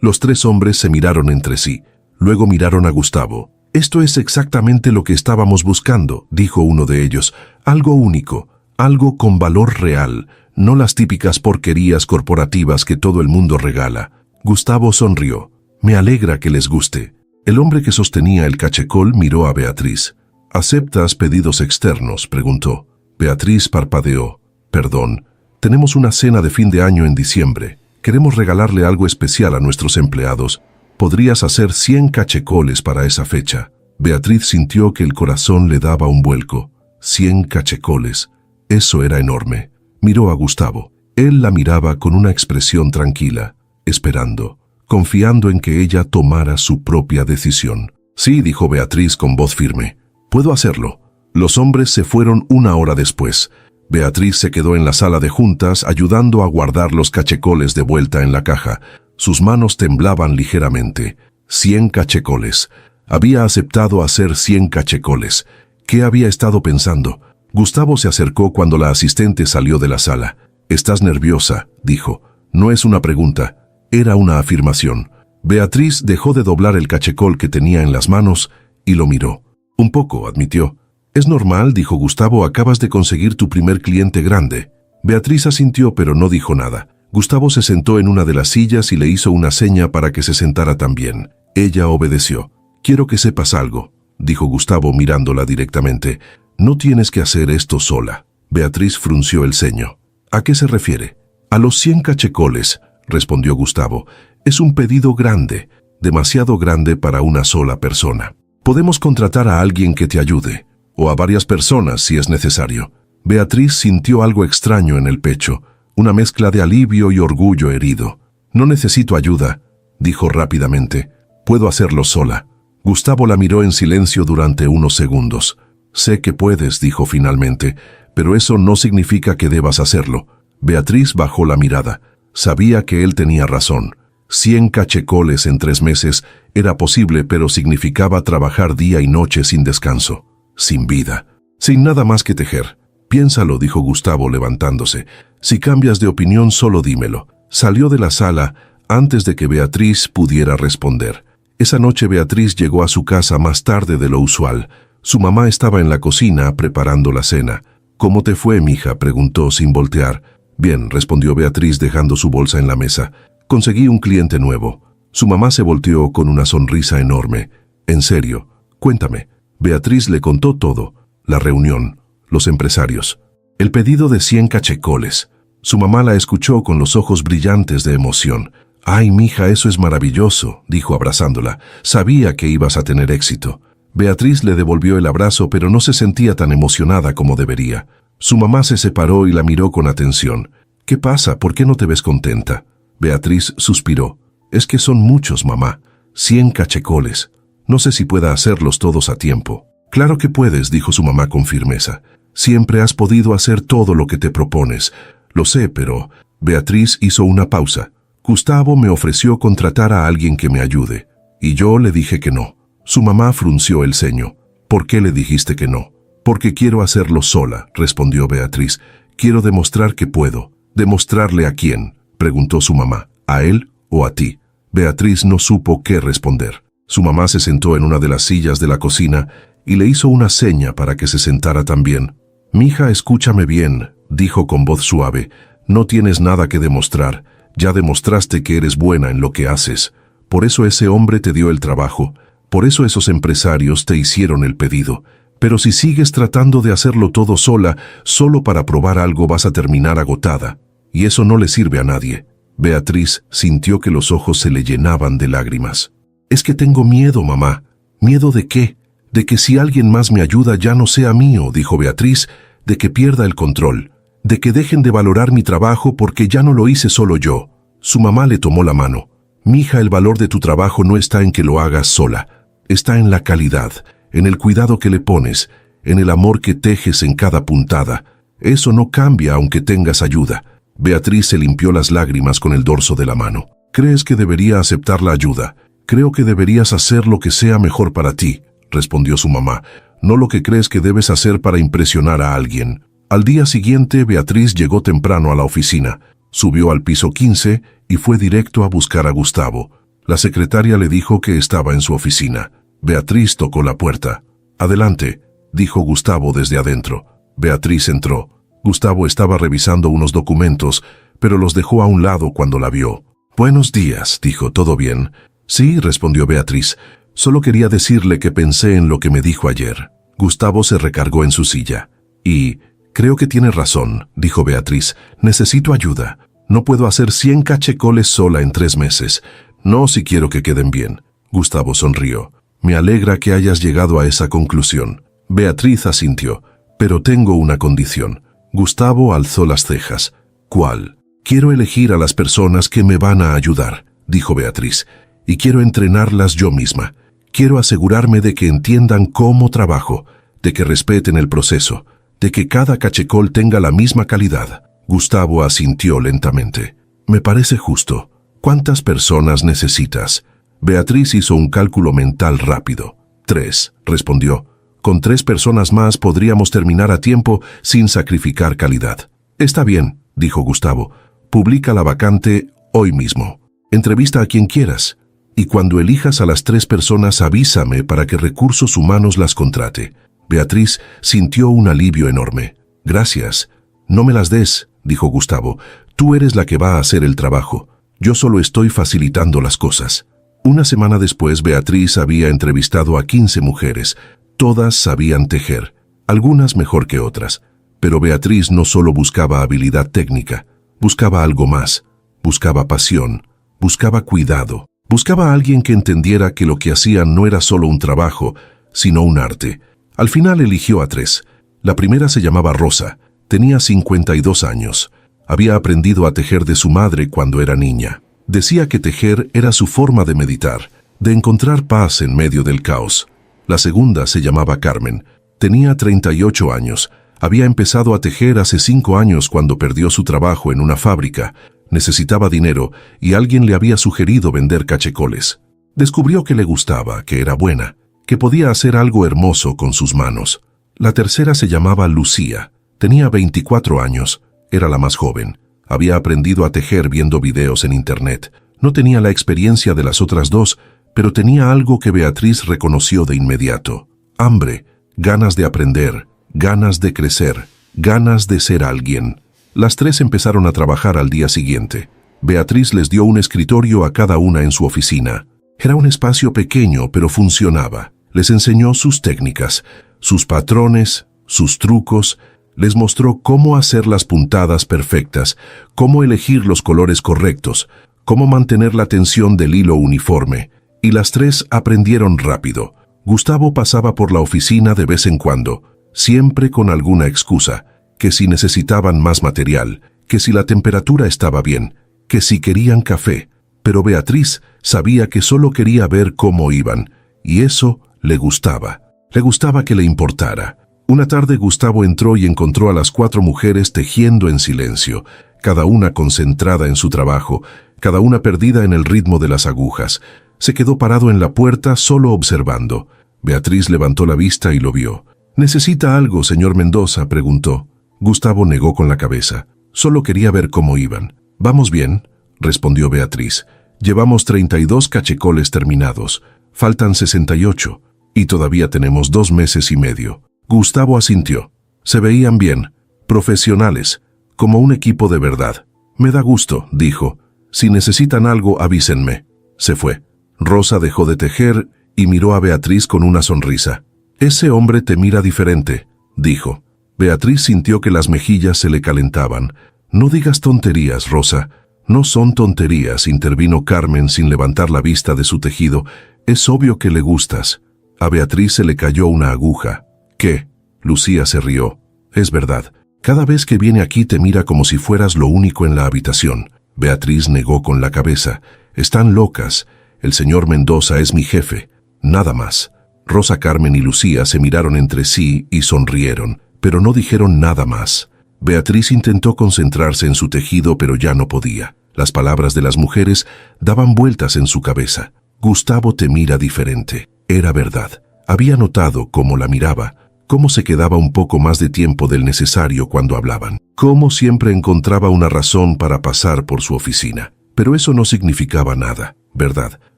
Los 3 hombres se miraron entre sí. Luego miraron a Gustavo. «Esto es exactamente lo que estábamos buscando», dijo uno de ellos. «Algo único, algo con valor real, no las típicas porquerías corporativas que todo el mundo regala». Gustavo sonrió. «Me alegra que les guste». El hombre que sostenía el cachecol miró a Beatriz. «¿Aceptas pedidos externos?», preguntó. Beatriz parpadeó. «Perdón, tenemos una cena de fin de año en diciembre. Queremos regalarle algo especial a nuestros empleados. ¿Podrías hacer 100 cachecoles para esa fecha?». Beatriz sintió que el corazón le daba un vuelco. 100 cachecoles. Eso era enorme. Miró a Gustavo. Él la miraba con una expresión tranquila, esperando, confiando en que ella tomara su propia decisión. Sí, dijo Beatriz con voz firme. Puedo hacerlo. Los hombres se fueron 1 hora después. Beatriz se quedó en la sala de juntas ayudando a guardar los cachecoles de vuelta en la caja. Sus manos temblaban ligeramente. 100 cachecoles. Había aceptado hacer 100 cachecoles. ¿Qué había estado pensando? Gustavo se acercó cuando la asistente salió de la sala. «Estás nerviosa», dijo. No es una pregunta, era una afirmación. Beatriz dejó de doblar el cachecol que tenía en las manos y lo miró. «Un poco», admitió. «Es normal», dijo Gustavo, «acabas de conseguir tu primer cliente grande». Beatriz asintió pero no dijo nada. Gustavo se sentó en una de las sillas y le hizo una seña para que se sentara también. Ella obedeció. «Quiero que sepas algo», dijo Gustavo mirándola directamente. «No tienes que hacer esto sola». Beatriz frunció el ceño. «¿A qué se refiere?» «A los 100 cachecoles», respondió Gustavo. «Es un pedido grande, demasiado grande para una sola persona. Podemos contratar a alguien que te ayude, o a varias personas si es necesario». Beatriz sintió algo extraño en el pecho, una mezcla de alivio y orgullo herido. «No necesito ayuda», dijo rápidamente. «Puedo hacerlo sola». Gustavo la miró en silencio durante unos segundos. «Sé que puedes», dijo finalmente, «pero eso no significa que debas hacerlo». Beatriz bajó la mirada. Sabía que él tenía razón. 100 cachecoles en 3 meses era posible, pero significaba trabajar día y noche sin descanso, sin vida, sin nada más que tejer. «Piénsalo», dijo Gustavo levantándose. «Si cambias de opinión, solo dímelo». Salió de la sala antes de que Beatriz pudiera responder. Esa noche Beatriz llegó a su casa más tarde de lo usual. Su mamá estaba en la cocina preparando la cena. «¿Cómo te fue, mija?», preguntó sin voltear. «Bien», respondió Beatriz dejando su bolsa en la mesa. «Conseguí un cliente nuevo». Su mamá se volteó con una sonrisa enorme. «¿En serio? Cuéntame». Beatriz le contó todo. La reunión, los empresarios, el pedido de 100 cachecoles. Su mamá la escuchó con los ojos brillantes de emoción. «Ay, mija, eso es maravilloso», dijo abrazándola. «Sabía que ibas a tener éxito». Beatriz le devolvió el abrazo, pero no se sentía tan emocionada como debería. Su mamá se separó y la miró con atención. «¿Qué pasa? ¿Por qué no te ves contenta?» Beatriz suspiró. «Es que son muchos, mamá. 100 cachecoles. No sé si pueda hacerlos todos a tiempo». «Claro que puedes», dijo su mamá con firmeza. «Siempre has podido hacer todo lo que te propones. Lo sé, pero...» Beatriz hizo una pausa. «Gustavo me ofreció contratar a alguien que me ayude, y yo le dije que no». Su mamá frunció el ceño. «¿Por qué le dijiste que no?» «Porque quiero hacerlo sola», respondió Beatriz. «Quiero demostrar que puedo». «¿Demostrarle a quién?», preguntó su mamá. «¿A él o a ti?». Beatriz no supo qué responder. Su mamá se sentó en una de las sillas de la cocina y le hizo una seña para que se sentara también. «Mija, escúchame bien», dijo con voz suave. «No tienes nada que demostrar. Ya demostraste que eres buena en lo que haces. Por eso ese hombre te dio el trabajo. Por eso esos empresarios te hicieron el pedido. Pero si sigues tratando de hacerlo todo sola, solo para probar algo vas a terminar agotada. Y eso no le sirve a nadie». Beatriz sintió que los ojos se le llenaban de lágrimas. «Es que tengo miedo, mamá». «¿Miedo de qué?». «De que si alguien más me ayuda ya no sea mío», dijo Beatriz, «de que pierda el control, de que dejen de valorar mi trabajo porque ya no lo hice solo yo». Su mamá le tomó la mano. «Mija, el valor de tu trabajo no está en que lo hagas sola. Está en la calidad, en el cuidado que le pones, en el amor que tejes en cada puntada. Eso no cambia aunque tengas ayuda». Beatriz se limpió las lágrimas con el dorso de la mano. «¿Crees que debería aceptar la ayuda? Creo que deberías hacer lo que sea mejor para ti», respondió su mamá. «No lo que crees que debes hacer para impresionar a alguien». Al día siguiente, Beatriz llegó temprano a la oficina. Subió al piso 15 y fue directo a buscar a Gustavo. La secretaria le dijo que estaba en su oficina. Beatriz tocó la puerta. «Adelante», dijo Gustavo desde adentro. Beatriz entró. Gustavo estaba revisando unos documentos, pero los dejó a un lado cuando la vio. «Buenos días», dijo. «¿Todo bien?» «Sí», respondió Beatriz. «Solo quería decirle que pensé en lo que me dijo ayer». Gustavo se recargó en su silla. «Y creo que tiene razón», dijo Beatriz. «Necesito ayuda. No puedo hacer 100 cachecoles sola en 3 meses. No si quiero que queden bien». Gustavo sonrió. Me alegra que hayas llegado a esa conclusión. Beatriz asintió. Pero tengo una condición. Gustavo alzó las cejas. ¿Cuál? Quiero elegir a las personas que me van a ayudar, dijo Beatriz, y quiero entrenarlas yo misma. Quiero asegurarme de que entiendan cómo trabajo, de que respeten el proceso, de que cada cachecol tenga la misma calidad. Gustavo asintió lentamente. Me parece justo. ¿Cuántas personas necesitas? Beatriz hizo un cálculo mental rápido. 3, respondió. Con 3 personas más podríamos terminar a tiempo sin sacrificar calidad. Está bien, dijo Gustavo. Publica la vacante hoy mismo. Entrevista a quien quieras. Y cuando elijas a las 3 personas avísame para que Recursos Humanos las contrate. Beatriz sintió un alivio enorme. Gracias. No me las des, dijo Gustavo. Tú eres la que va a hacer el trabajo. Yo solo estoy facilitando las cosas. Una semana después, Beatriz había entrevistado a 15 mujeres. Todas sabían tejer, algunas mejor que otras. Pero Beatriz no solo buscaba habilidad técnica, buscaba algo más. Buscaba pasión, buscaba cuidado. Buscaba a alguien que entendiera que lo que hacían no era solo un trabajo, sino un arte. Al final eligió a 3. La primera se llamaba Rosa. Tenía 52 años. Había aprendido a tejer de su madre cuando era niña. Decía que tejer era su forma de meditar, de encontrar paz en medio del caos. La segunda se llamaba Carmen. Tenía 38 años. Había empezado a tejer hace 5 años cuando perdió su trabajo en una fábrica. Necesitaba dinero y alguien le había sugerido vender cachecoles. Descubrió que le gustaba, que era buena, que podía hacer algo hermoso con sus manos. La tercera se llamaba Lucía. Tenía 24 años. Era la más joven. Había aprendido a tejer viendo videos en internet. No tenía la experiencia de las otras 2, pero tenía algo que Beatriz reconoció de inmediato. Hambre, ganas de aprender, ganas de crecer, ganas de ser alguien. Las 3 empezaron a trabajar al día siguiente. Beatriz les dio un escritorio a cada una en su oficina. Era un espacio pequeño, pero funcionaba. Les enseñó sus técnicas, sus patrones, sus trucos. Les mostró cómo hacer las puntadas perfectas, cómo elegir los colores correctos, cómo mantener la tensión del hilo uniforme. Y las 3 aprendieron rápido. Gustavo pasaba por la oficina de vez en cuando, siempre con alguna excusa, que si necesitaban más material, que si la temperatura estaba bien, que si querían café. Pero Beatriz sabía que solo quería ver cómo iban, y eso le gustaba. Le gustaba que le importara. Una tarde Gustavo entró y encontró a las 4 mujeres tejiendo en silencio, cada una concentrada en su trabajo, cada una perdida en el ritmo de las agujas. Se quedó parado en la puerta solo observando. Beatriz levantó la vista y lo vio. ¿Necesita algo, señor Mendoza?, preguntó. Gustavo negó con la cabeza. Solo quería ver cómo iban. «Vamos bien», respondió Beatriz. «Llevamos 32 cachecoles terminados. Faltan 68. Y todavía tenemos 2 meses y medio». Gustavo asintió. Se veían bien, profesionales, como un equipo de verdad. «Me da gusto», dijo. «Si necesitan algo, avísenme». Se fue. Rosa dejó de tejer y miró a Beatriz con una sonrisa. «Ese hombre te mira diferente», dijo. Beatriz sintió que las mejillas se le calentaban. «No digas tonterías, Rosa». «No son tonterías», intervino Carmen sin levantar la vista de su tejido. «Es obvio que le gustas». A Beatriz se le cayó una aguja. «¿Qué?», Lucía se rió. «Es verdad. Cada vez que viene aquí te mira como si fueras lo único en la habitación». Beatriz negó con la cabeza. «Están locas. El señor Mendoza es mi jefe. Nada más». Rosa, Carmen y Lucía se miraron entre sí y sonrieron, pero no dijeron nada más. Beatriz intentó concentrarse en su tejido, pero ya no podía. Las palabras de las mujeres daban vueltas en su cabeza. «Gustavo te mira diferente». Era verdad. Había notado cómo la miraba, cómo se quedaba un poco más de tiempo del necesario cuando hablaban, cómo siempre encontraba una razón para pasar por su oficina. Pero eso no significaba nada, ¿verdad?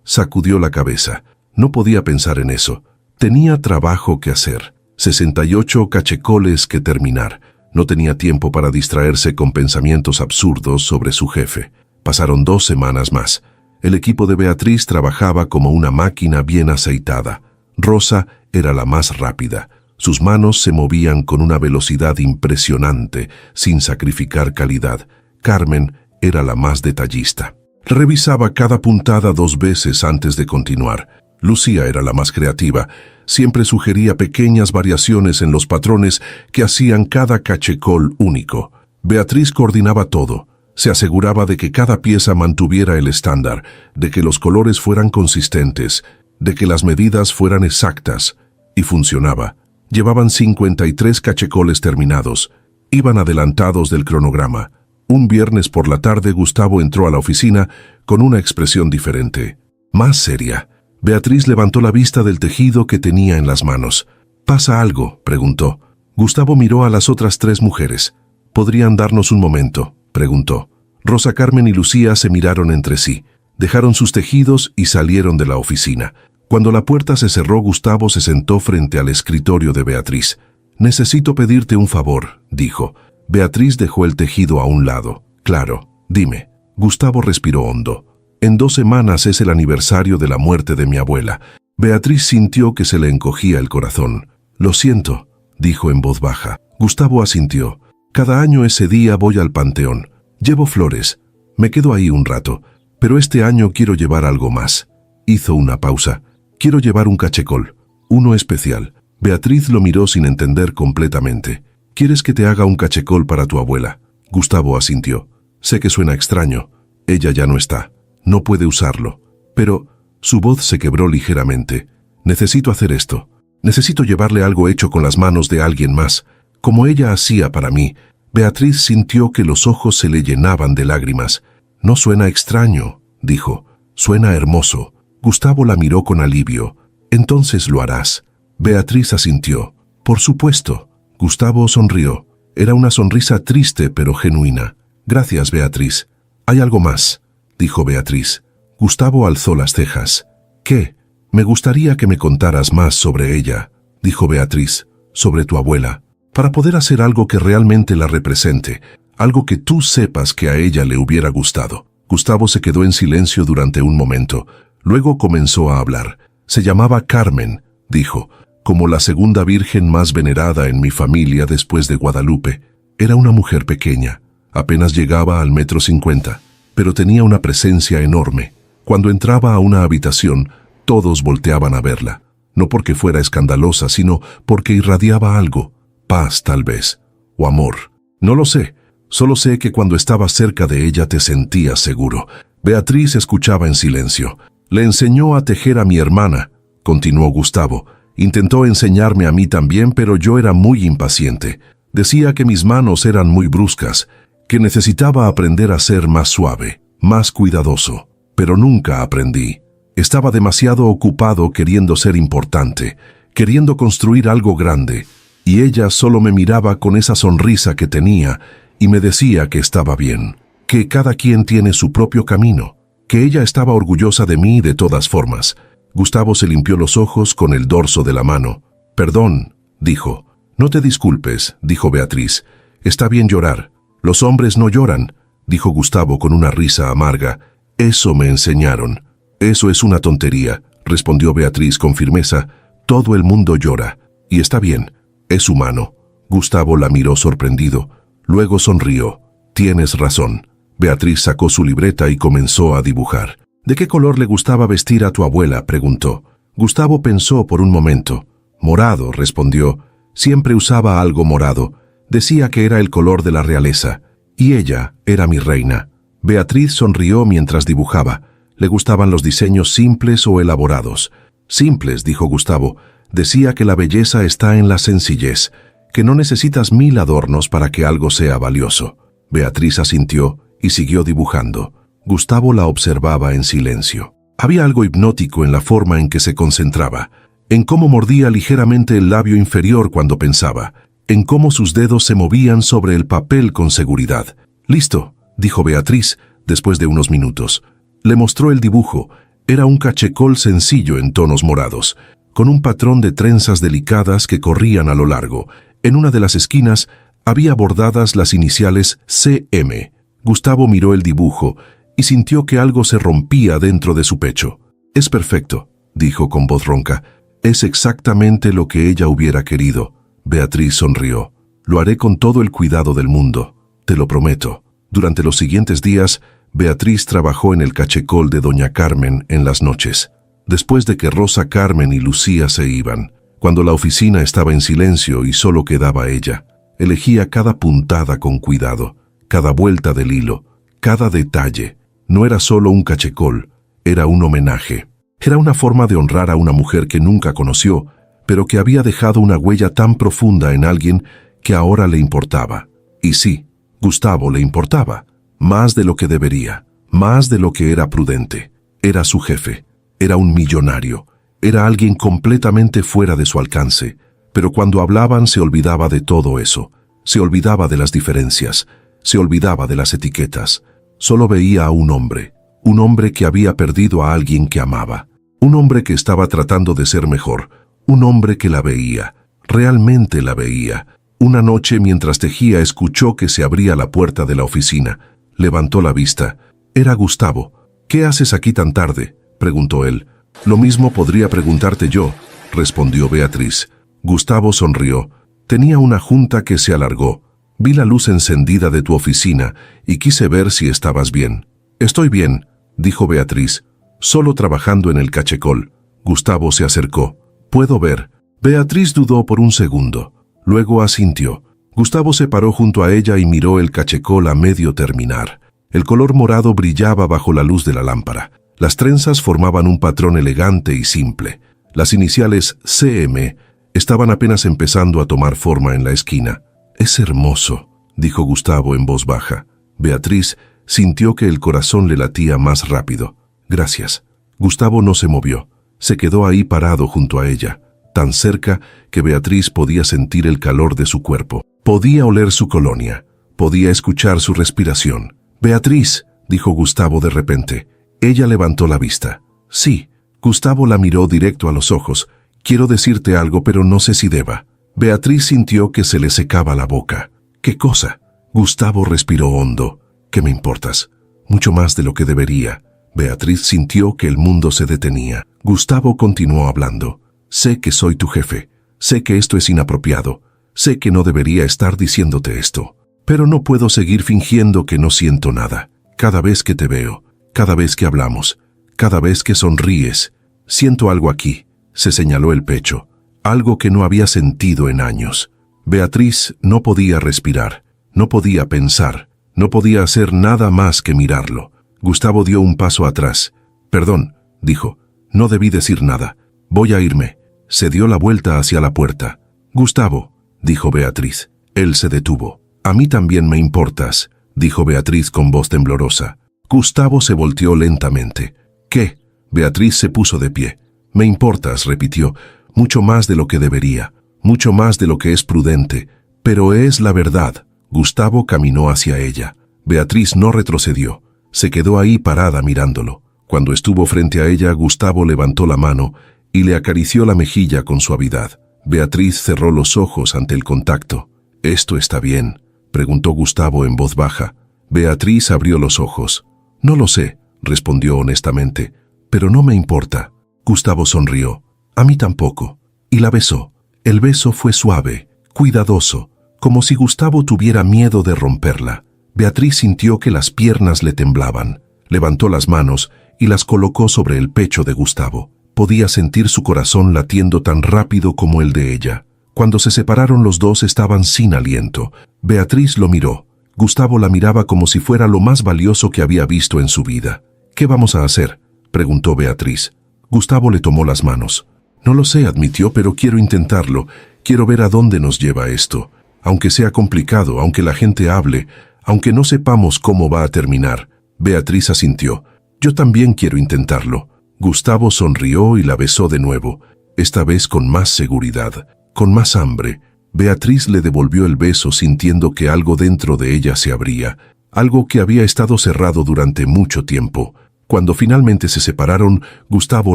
Sacudió la cabeza. No podía pensar en eso. Tenía trabajo que hacer, 68 cachecoles que terminar. No tenía tiempo para distraerse con pensamientos absurdos sobre su jefe. Pasaron 2 semanas más. El equipo de Beatriz trabajaba como una máquina bien aceitada. Rosa era la más rápida. Sus manos se movían con una velocidad impresionante, sin sacrificar calidad. Carmen era la más detallista. Revisaba cada puntada 2 veces antes de continuar. Lucía era la más creativa. Siempre sugería pequeñas variaciones en los patrones que hacían cada cachecol único. Beatriz coordinaba todo. Se aseguraba de que cada pieza mantuviera el estándar, de que los colores fueran consistentes, de que las medidas fueran exactas. Y funcionaba. Llevaban 53 cachecoles terminados. Iban adelantados del cronograma. Un viernes por la tarde Gustavo entró a la oficina con una expresión diferente, más seria. Beatriz levantó la vista del tejido que tenía en las manos. «¿Pasa algo?», preguntó. Gustavo miró a las otras 3 mujeres. «¿Podrían darnos un momento?», preguntó. Rosa Carmen y Lucía se miraron entre sí. Dejaron sus tejidos y salieron de la oficina. Cuando la puerta se cerró, Gustavo se sentó frente al escritorio de Beatriz. «Necesito pedirte un favor», dijo. Beatriz dejó el tejido a un lado. «Claro, dime». Gustavo respiró hondo. «En 2 semanas es el aniversario de la muerte de mi abuela». Beatriz sintió que se le encogía el corazón. «Lo siento», dijo en voz baja. Gustavo asintió. «Cada año ese día voy al panteón. Llevo flores. Me quedo ahí un rato. Pero este año quiero llevar algo más». Hizo una pausa. «Quiero llevar un cachecol. Uno especial». Beatriz lo miró sin entender completamente. «¿Quieres que te haga un cachecol para tu abuela?». Gustavo asintió. «Sé que suena extraño. Ella ya no está. No puede usarlo. Pero…» Su voz se quebró ligeramente. «Necesito hacer esto. Necesito llevarle algo hecho con las manos de alguien más, como ella hacía para mí». Beatriz sintió que los ojos se le llenaban de lágrimas. «No suena extraño», dijo. «Suena hermoso». Gustavo la miró con alivio. «Entonces lo harás». Beatriz asintió. «Por supuesto». Gustavo sonrió. Era una sonrisa triste pero genuina. «Gracias, Beatriz». «Hay algo más», dijo Beatriz. Gustavo alzó las cejas. «¿Qué?». «Me gustaría que me contaras más sobre ella», dijo Beatriz. «Sobre tu abuela. Para poder hacer algo que realmente la represente. Algo que tú sepas que a ella le hubiera gustado». Gustavo se quedó en silencio durante un momento. Luego comenzó a hablar. «Se llamaba Carmen», dijo. «Como la segunda virgen más venerada en mi familia después de Guadalupe. Era una mujer pequeña. Apenas llegaba al 1,50 m, pero tenía una presencia enorme. Cuando entraba a una habitación, todos volteaban a verla. No porque fuera escandalosa, sino porque irradiaba algo. Paz, tal vez. O amor. No lo sé. Solo sé que cuando estabas cerca de ella te sentías seguro». Beatriz escuchaba en silencio. «Le enseñó a tejer a mi hermana», continuó Gustavo. «Intentó enseñarme a mí también, pero yo era muy impaciente. Decía que mis manos eran muy bruscas, que necesitaba aprender a ser más suave, más cuidadoso. Pero nunca aprendí. Estaba demasiado ocupado queriendo ser importante, queriendo construir algo grande, y ella solo me miraba con esa sonrisa que tenía y me decía que estaba bien, que cada quien tiene su propio camino, que ella estaba orgullosa de mí de todas formas». Gustavo se limpió los ojos con el dorso de la mano. «Perdón», dijo. «No te disculpes», dijo Beatriz. «Está bien llorar. Los hombres no lloran», dijo Gustavo con una risa amarga. «Eso me enseñaron». «Eso es una tontería», respondió Beatriz con firmeza. «Todo el mundo llora. Y está bien. Es humano». Gustavo la miró sorprendido. Luego sonrió. «Tienes razón». Beatriz sacó su libreta y comenzó a dibujar. «¿De qué color le gustaba vestir a tu abuela?», preguntó. Gustavo pensó por un momento. «Morado», respondió. «Siempre usaba algo morado. Decía que era el color de la realeza. Y ella era mi reina». Beatriz sonrió mientras dibujaba. Le gustaban los diseños simples o elaborados. «Simples», dijo Gustavo. «Decía que la belleza está en la sencillez, que no necesitas 1000 adornos para que algo sea valioso». Beatriz asintió y siguió dibujando. Gustavo la observaba en silencio. Había algo hipnótico en la forma en que se concentraba, en cómo mordía ligeramente el labio inferior cuando pensaba, en cómo sus dedos se movían sobre el papel con seguridad. «Listo», dijo Beatriz, después de unos minutos. Le mostró el dibujo. Era un cachecol sencillo en tonos morados, con un patrón de trenzas delicadas que corrían a lo largo. En una de las esquinas había bordadas las iniciales CM. Gustavo miró el dibujo y sintió que algo se rompía dentro de su pecho. «Es perfecto», dijo con voz ronca. «Es exactamente lo que ella hubiera querido». Beatriz sonrió. «Lo haré con todo el cuidado del mundo, te lo prometo». Durante los siguientes días, Beatriz trabajó en el cachecol de doña Carmen en las noches. Después de que Rosa, Carmen y Lucía se iban, cuando la oficina estaba en silencio y solo quedaba ella, elegía cada puntada con cuidado, cada vuelta del hilo, cada detalle. No era solo un cachecol, era un homenaje. Era una forma de honrar a una mujer que nunca conoció, pero que había dejado una huella tan profunda en alguien que ahora le importaba. Y sí, Gustavo le importaba, más de lo que debería, más de lo que era prudente. Era su jefe, era un millonario, era alguien completamente fuera de su alcance, pero cuando hablaban se olvidaba de todo eso, se olvidaba de las diferencias, se olvidaba de las etiquetas. Solo veía a un hombre que había perdido a alguien que amaba, un hombre que estaba tratando de ser mejor, un hombre que la veía, realmente la veía. Una noche mientras tejía escuchó que se abría la puerta de la oficina. Levantó la vista. Era Gustavo. «¿Qué haces aquí tan tarde?», preguntó él. «Lo mismo podría preguntarte yo», respondió Beatriz. Gustavo sonrió. «Tenía una junta que se alargó. Vi la luz encendida de tu oficina y quise ver si estabas bien». «Estoy bien», dijo Beatriz, «solo trabajando en el cachecol». Gustavo se acercó. «¿Puedo ver?». Beatriz dudó por un segundo. Luego asintió. Gustavo se paró junto a ella y miró el cachecol a medio terminar. El color morado brillaba bajo la luz de la lámpara. Las trenzas formaban un patrón elegante y simple. Las iniciales CM estaban apenas empezando a tomar forma en la esquina. «Es hermoso», dijo Gustavo en voz baja. Beatriz sintió que el corazón le latía más rápido. «Gracias». Gustavo no se movió. Se quedó ahí parado junto a ella, tan cerca que Beatriz podía sentir el calor de su cuerpo. Podía oler su colonia. Podía escuchar su respiración. «Beatriz», dijo Gustavo de repente. Ella levantó la vista. «Sí». Gustavo la miró directo a los ojos. «Quiero decirte algo, pero no sé si deba». Beatriz sintió que se le secaba la boca. «¿Qué cosa?». Gustavo respiró hondo. «¿Qué me importas?». «Mucho más de lo que debería». Beatriz sintió que el mundo se detenía. Gustavo continuó hablando. «Sé que soy tu jefe. Sé que esto es inapropiado. Sé que no debería estar diciéndote esto. Pero no puedo seguir fingiendo que no siento nada. Cada vez que te veo, cada vez que hablamos, cada vez que sonríes, siento algo aquí». Se señaló el pecho. Algo que no había sentido en años. Beatriz no podía respirar, no podía pensar, no podía hacer nada más que mirarlo. Gustavo dio un paso atrás. «Perdón», dijo, «no debí decir nada. Voy a irme». Se dio la vuelta hacia la puerta. «Gustavo», dijo Beatriz. Él se detuvo. «A mí también me importas», dijo Beatriz con voz temblorosa. Gustavo se volteó lentamente. «¿Qué?». Beatriz se puso de pie. «Me importas», repitió, «mucho más de lo que debería, mucho más de lo que es prudente, pero es la verdad». Gustavo caminó hacia ella. Beatriz no retrocedió. Se quedó ahí parada mirándolo. Cuando estuvo frente a ella, Gustavo levantó la mano y le acarició la mejilla con suavidad. Beatriz cerró los ojos ante el contacto. «¿Esto está bien?», preguntó Gustavo en voz baja. Beatriz abrió los ojos. «No lo sé», respondió honestamente, «pero no me importa». Gustavo sonrió. «A mí tampoco». Y la besó. El beso fue suave, cuidadoso, como si Gustavo tuviera miedo de romperla. Beatriz sintió que las piernas le temblaban. Levantó las manos y las colocó sobre el pecho de Gustavo. Podía sentir su corazón latiendo tan rápido como el de ella. Cuando se separaron los dos estaban sin aliento. Beatriz lo miró. Gustavo la miraba como si fuera lo más valioso que había visto en su vida. «¿Qué vamos a hacer?», preguntó Beatriz. Gustavo le tomó las manos. «No lo sé», admitió, «pero quiero intentarlo. Quiero ver a dónde nos lleva esto. Aunque sea complicado, aunque la gente hable, aunque no sepamos cómo va a terminar». Beatriz asintió. «Yo también quiero intentarlo». Gustavo sonrió y la besó de nuevo, esta vez con más seguridad, con más hambre. Beatriz le devolvió el beso sintiendo que algo dentro de ella se abría, algo que había estado cerrado durante mucho tiempo. Cuando finalmente se separaron, Gustavo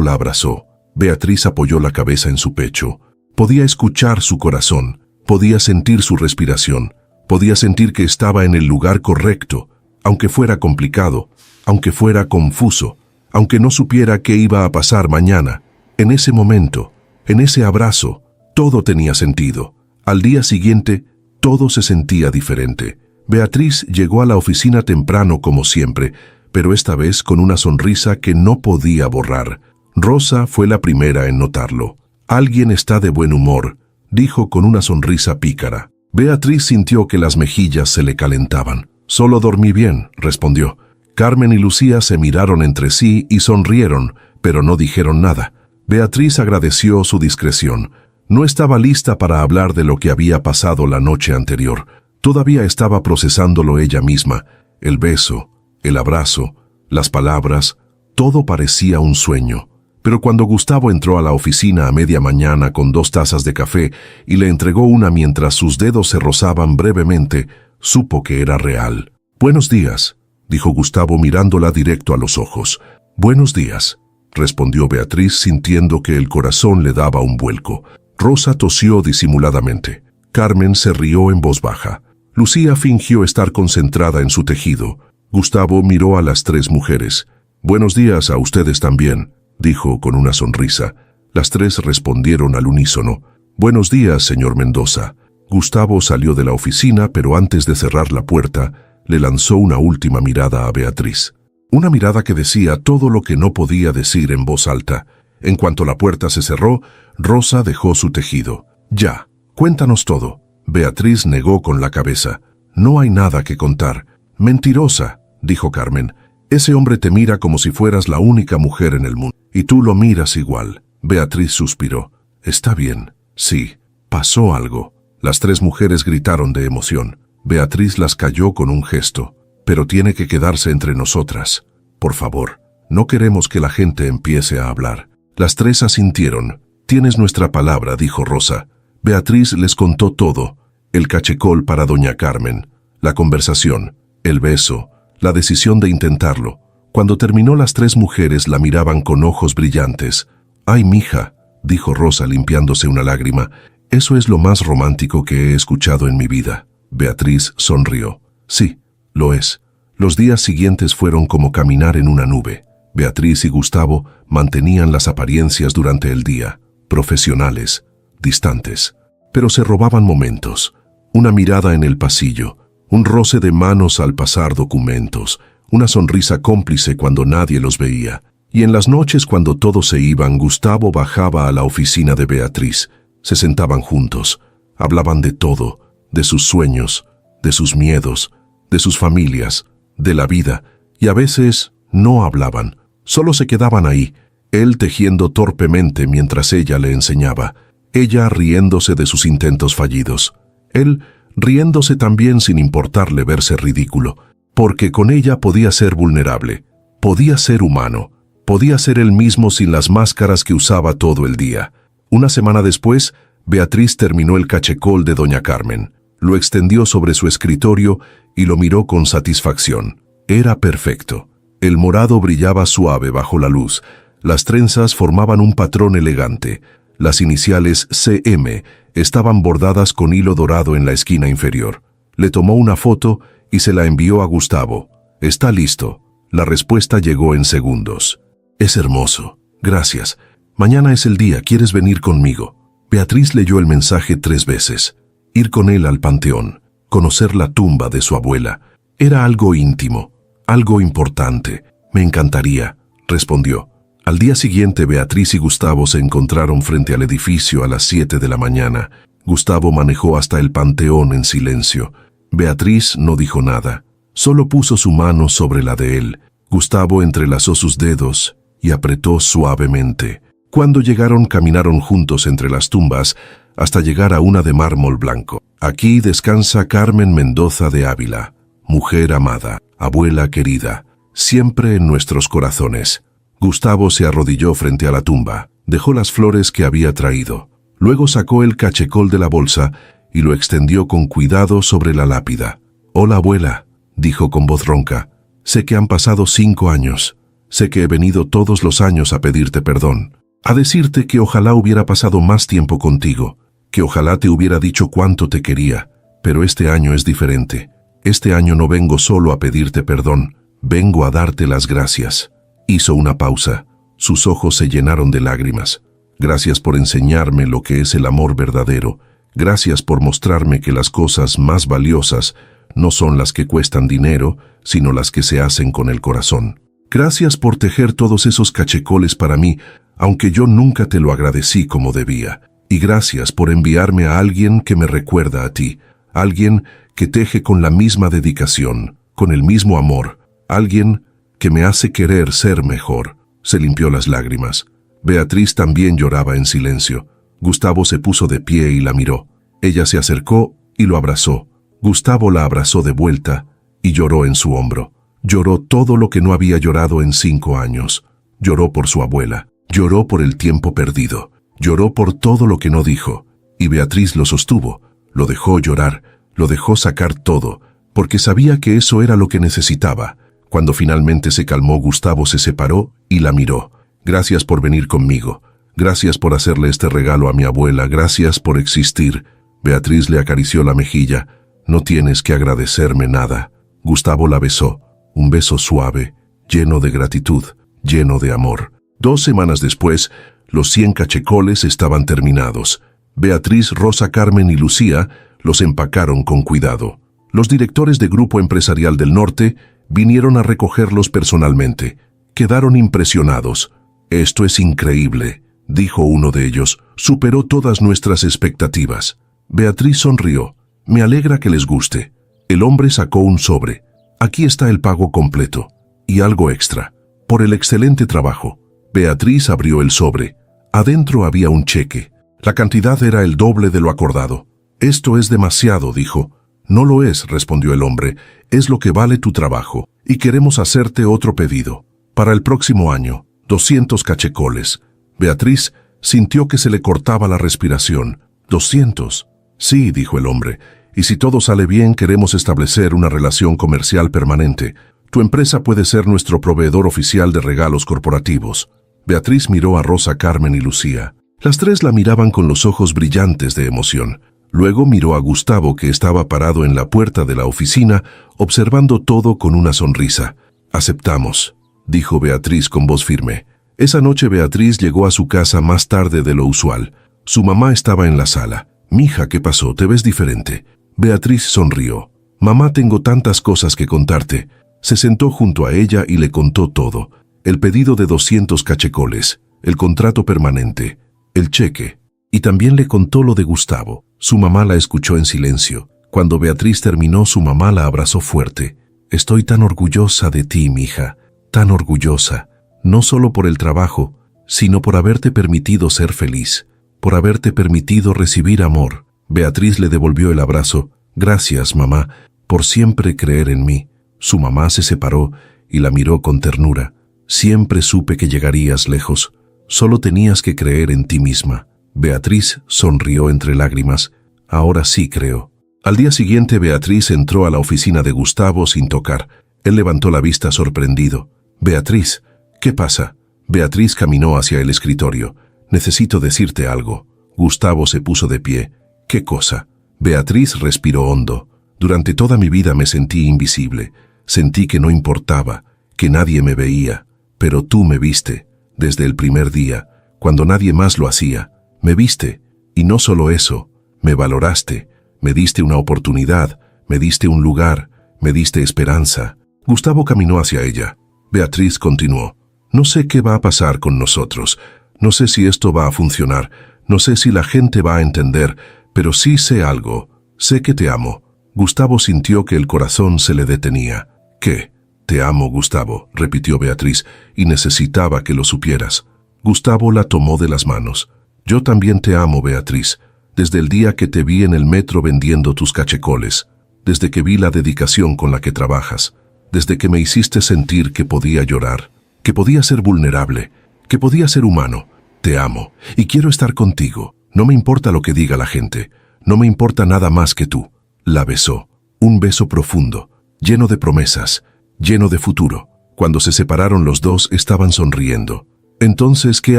la abrazó. Beatriz apoyó la cabeza en su pecho. Podía escuchar su corazón, podía sentir su respiración, podía sentir que estaba en el lugar correcto, aunque fuera complicado, aunque fuera confuso, aunque no supiera qué iba a pasar mañana. En ese momento, en ese abrazo, todo tenía sentido. Al día siguiente, todo se sentía diferente. Beatriz llegó a la oficina temprano como siempre, pero esta vez con una sonrisa que no podía borrar. Rosa fue la primera en notarlo. «Alguien está de buen humor», dijo con una sonrisa pícara. Beatriz sintió que las mejillas se le calentaban. «Solo dormí bien», respondió. Carmen y Lucía se miraron entre sí y sonrieron, pero no dijeron nada. Beatriz agradeció su discreción. No estaba lista para hablar de lo que había pasado la noche anterior. Todavía estaba procesándolo ella misma. El beso, el abrazo, las palabras, todo parecía un sueño. Pero cuando Gustavo entró a la oficina a media mañana con 2 tazas de café y le entregó una mientras sus dedos se rozaban brevemente, supo que era real. «Buenos días», dijo Gustavo mirándola directo a los ojos. «Buenos días», respondió Beatriz sintiendo que el corazón le daba un vuelco. Rosa tosió disimuladamente. Carmen se rió en voz baja. Lucía fingió estar concentrada en su tejido. Gustavo miró a las 3 mujeres. «Buenos días a ustedes también», dijo con una sonrisa. Las 3 respondieron al unísono. «Buenos días, señor Mendoza». Gustavo salió de la oficina, pero antes de cerrar la puerta, le lanzó una última mirada a Beatriz. Una mirada que decía todo lo que no podía decir en voz alta. En cuanto la puerta se cerró, Rosa dejó su tejido. «Ya, cuéntanos todo». Beatriz negó con la cabeza. «No hay nada que contar». «Mentirosa», dijo Carmen. «Ese hombre te mira como si fueras la única mujer en el mundo. Y tú lo miras igual». Beatriz suspiró. «Está bien. Sí, pasó algo». Las 3 mujeres gritaron de emoción. Beatriz las calló con un gesto. «Pero tiene que quedarse entre nosotras. Por favor, no queremos que la gente empiece a hablar». Las 3 asintieron. «Tienes nuestra palabra», dijo Rosa. Beatriz les contó todo. El cachecol para doña Carmen, la conversación, el beso, la decisión de intentarlo. Cuando terminó, las 3 mujeres la miraban con ojos brillantes. «Ay, mija», dijo Rosa limpiándose una lágrima, «eso es lo más romántico que he escuchado en mi vida». Beatriz sonrió. «Sí, lo es». Los días siguientes fueron como caminar en una nube. Beatriz y Gustavo mantenían las apariencias durante el día, profesionales, distantes, pero se robaban momentos. Una mirada en el pasillo, un roce de manos al pasar documentos, una sonrisa cómplice cuando nadie los veía. Y en las noches, cuando todos se iban, Gustavo bajaba a la oficina de Beatriz. Se sentaban juntos, hablaban de todo, de sus sueños, de sus miedos, de sus familias, de la vida, y a veces no hablaban, solo se quedaban ahí, él tejiendo torpemente mientras ella le enseñaba, ella riéndose de sus intentos fallidos, él riéndose también sin importarle verse ridículo, porque con ella podía ser vulnerable, podía ser humano, podía ser él mismo sin las máscaras que usaba todo el día. Una semana después, Beatriz terminó el cachecol de doña Carmen, lo extendió sobre su escritorio y lo miró con satisfacción. Era perfecto. El morado brillaba suave bajo la luz, las trenzas formaban un patrón elegante, las iniciales CM estaban bordadas con hilo dorado en la esquina inferior. Le tomó una foto y se la envió a Gustavo. «Está listo». La respuesta llegó en segundos. «Es hermoso. Gracias. Mañana es el día. ¿Quieres venir conmigo?» Beatriz leyó el mensaje 3 veces. Ir con él al panteón, conocer la tumba de su abuela. Era algo íntimo, algo importante. «Me encantaría», respondió. Al día siguiente, Beatriz y Gustavo se encontraron frente al edificio a las 7 de la mañana. Gustavo manejó hasta el panteón en silencio. Beatriz no dijo nada, solo puso su mano sobre la de él. Gustavo entrelazó sus dedos y apretó suavemente. Cuando llegaron, caminaron juntos entre las tumbas hasta llegar a una de mármol blanco. «Aquí descansa Carmen Mendoza de Ávila, mujer amada, abuela querida, siempre en nuestros corazones». Gustavo se arrodilló frente a la tumba, dejó las flores que había traído. Luego sacó el cachecol de la bolsa y lo extendió con cuidado sobre la lápida. «Hola, abuela», dijo con voz ronca. «Sé que han pasado 5 años. Sé que he venido todos los años a pedirte perdón, a decirte que ojalá hubiera pasado más tiempo contigo, que ojalá te hubiera dicho cuánto te quería, pero este año es diferente. Este año no vengo solo a pedirte perdón, vengo a darte las gracias». Hizo una pausa. Sus ojos se llenaron de lágrimas. «Gracias por enseñarme lo que es el amor verdadero. Gracias por mostrarme que las cosas más valiosas no son las que cuestan dinero, sino las que se hacen con el corazón». Gracias por tejer todos esos cachecoles para mí, aunque yo nunca te lo agradecí como debía. Y gracias por enviarme a alguien que me recuerda a ti, alguien que teje con la misma dedicación, con el mismo amor, alguien que me hace querer ser mejor. Se limpió las lágrimas. Beatriz también lloraba en silencio. Gustavo se puso de pie y la miró. Ella se acercó y lo abrazó. Gustavo la abrazó de vuelta y lloró en su hombro. Lloró todo lo que no había llorado en 5 años. Lloró por su abuela. Lloró por el tiempo perdido. Lloró por todo lo que no dijo. Y Beatriz lo sostuvo. Lo dejó llorar. Lo dejó sacar todo, porque sabía que eso era lo que necesitaba. Cuando finalmente se calmó, Gustavo se separó y la miró. Gracias por venir conmigo. Gracias por hacerle este regalo a mi abuela. Gracias por existir. Beatriz le acarició la mejilla. No tienes que agradecerme nada. Gustavo la besó. Un beso suave, lleno de gratitud, lleno de amor. 2 semanas después, los 100 cachecoles estaban terminados. Beatriz, Rosa, Carmen y Lucía los empacaron con cuidado. Los directores de Grupo Empresarial del Norte vinieron a recogerlos personalmente. Quedaron impresionados. «Esto es increíble», dijo uno de ellos. «Superó todas nuestras expectativas». Beatriz sonrió. «Me alegra que les guste». El hombre sacó un sobre. «Aquí está el pago completo. Y algo extra. Por el excelente trabajo». Beatriz abrió el sobre. Adentro había un cheque. La cantidad era el doble de lo acordado. «Esto es demasiado», dijo. «No lo es», respondió el hombre. «Es lo que vale tu trabajo. Y queremos hacerte otro pedido. Para el próximo año, 200 cachecoles». Beatriz sintió que se le cortaba la respiración. «¿200? Sí», dijo el hombre. «Y si todo sale bien, queremos establecer una relación comercial permanente. Tu empresa puede ser nuestro proveedor oficial de regalos corporativos». Beatriz miró a Rosa, Carmen y Lucía. Las 3 la miraban con los ojos brillantes de emoción. Luego miró a Gustavo, que estaba parado en la puerta de la oficina, observando todo con una sonrisa. «Aceptamos», dijo Beatriz con voz firme. Esa noche Beatriz llegó a su casa más tarde de lo usual. Su mamá estaba en la sala. «Mija, ¿qué pasó? Te ves diferente». Beatriz sonrió. «Mamá, tengo tantas cosas que contarte». Se sentó junto a ella y le contó todo. El pedido de 200 cachecoles, el contrato permanente, el cheque. Y también le contó lo de Gustavo. Su mamá la escuchó en silencio. Cuando Beatriz terminó, su mamá la abrazó fuerte. «Estoy tan orgullosa de ti, mija, tan orgullosa, no solo por el trabajo, sino por haberte permitido ser feliz, por haberte permitido recibir amor». Beatriz le devolvió el abrazo. «Gracias, mamá, por siempre creer en mí». Su mamá se separó y la miró con ternura. «Siempre supe que llegarías lejos. Solo tenías que creer en ti misma». Beatriz sonrió entre lágrimas. «Ahora sí creo». Al día siguiente, Beatriz entró a la oficina de Gustavo sin tocar. Él levantó la vista sorprendido. «Beatriz, ¿qué pasa?» Beatriz caminó hacia el escritorio. «Necesito decirte algo». Gustavo se puso de pie. «¿Qué cosa?» Beatriz respiró hondo. «Durante toda mi vida me sentí invisible. Sentí que no importaba, que nadie me veía. Pero tú me viste, desde el primer día, cuando nadie más lo hacía. Me viste, y no solo eso, me valoraste, me diste una oportunidad, me diste un lugar, me diste esperanza». Gustavo caminó hacia ella. Beatriz continuó. «No sé qué va a pasar con nosotros. No sé si esto va a funcionar. No sé si la gente va a entender, pero sí sé algo. Sé que te amo». Gustavo sintió que el corazón se le detenía. «¿Qué?» «Te amo, Gustavo», repitió Beatriz, «y necesitaba que lo supieras». Gustavo la tomó de las manos. «Yo también te amo, Beatriz, desde el día que te vi en el metro vendiendo tus cachecoles, desde que vi la dedicación con la que trabajas, desde que me hiciste sentir que podía llorar, que podía ser vulnerable, que podía ser humano. Te amo y quiero estar contigo. No me importa lo que diga la gente, no me importa nada más que tú». La besó, un beso profundo, lleno de promesas, lleno de futuro. Cuando se separaron, los dos estaban sonriendo. «Entonces, ¿qué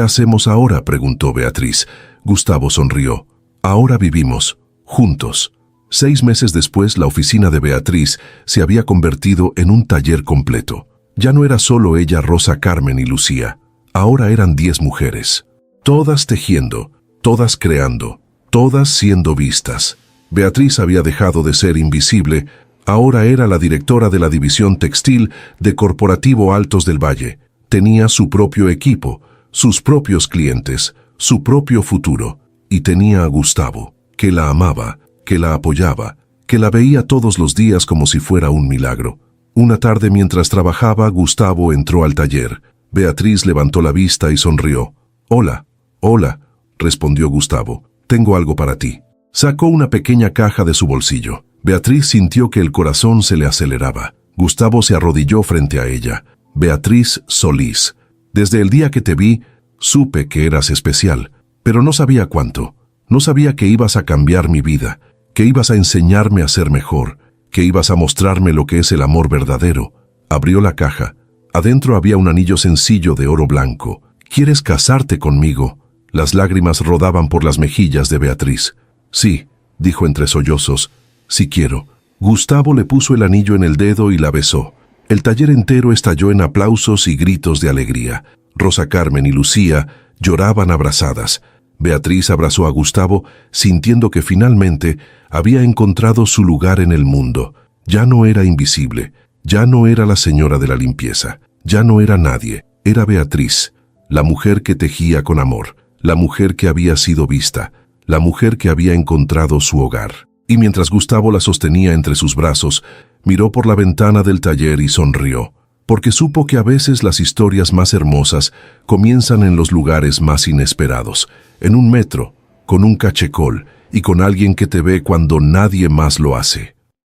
hacemos ahora?», preguntó Beatriz. Gustavo sonrió. «Ahora vivimos, juntos». 6 meses después, la oficina de Beatriz se había convertido en un taller completo. Ya no era solo ella, Rosa, Carmen y Lucía. Ahora eran 10 mujeres. Todas tejiendo, todas creando, todas siendo vistas. Beatriz había dejado de ser invisible, Ahora era la directora de la división textil de Corporativo Altos del Valle. Tenía su propio equipo, sus propios clientes, su propio futuro. Y tenía a Gustavo, que la amaba, que la apoyaba, que la veía todos los días como si fuera un milagro. Una tarde mientras trabajaba, Gustavo entró al taller. Beatriz levantó la vista y sonrió. «Hola, hola», respondió Gustavo. «Tengo algo para ti». Sacó una pequeña caja de su bolsillo. Beatriz sintió que el corazón se le aceleraba. Gustavo se arrodilló frente a ella. «Beatriz Solís, desde el día que te vi, supe que eras especial, pero no sabía cuánto. No sabía que ibas a cambiar mi vida, que ibas a enseñarme a ser mejor, que ibas a mostrarme lo que es el amor verdadero». Abrió la caja. Adentro había un anillo sencillo de oro blanco. «¿Quieres casarte conmigo?». Las lágrimas rodaban por las mejillas de Beatriz. «Sí», dijo entre sollozos, «sí quiero». Gustavo le puso el anillo en el dedo y la besó. El taller entero estalló en aplausos y gritos de alegría. Rosa Carmen y Lucía lloraban abrazadas. Beatriz abrazó a Gustavo, sintiendo que finalmente había encontrado su lugar en el mundo. Ya no era invisible, ya no era la señora de la limpieza, ya no era nadie. Era Beatriz, la mujer que tejía con amor, la mujer que había sido vista, la mujer que había encontrado su hogar. Y mientras Gustavo la sostenía entre sus brazos, miró por la ventana del taller y sonrió, porque supo que a veces las historias más hermosas comienzan en los lugares más inesperados, en un metro, con un cachecol y con alguien que te ve cuando nadie más lo hace.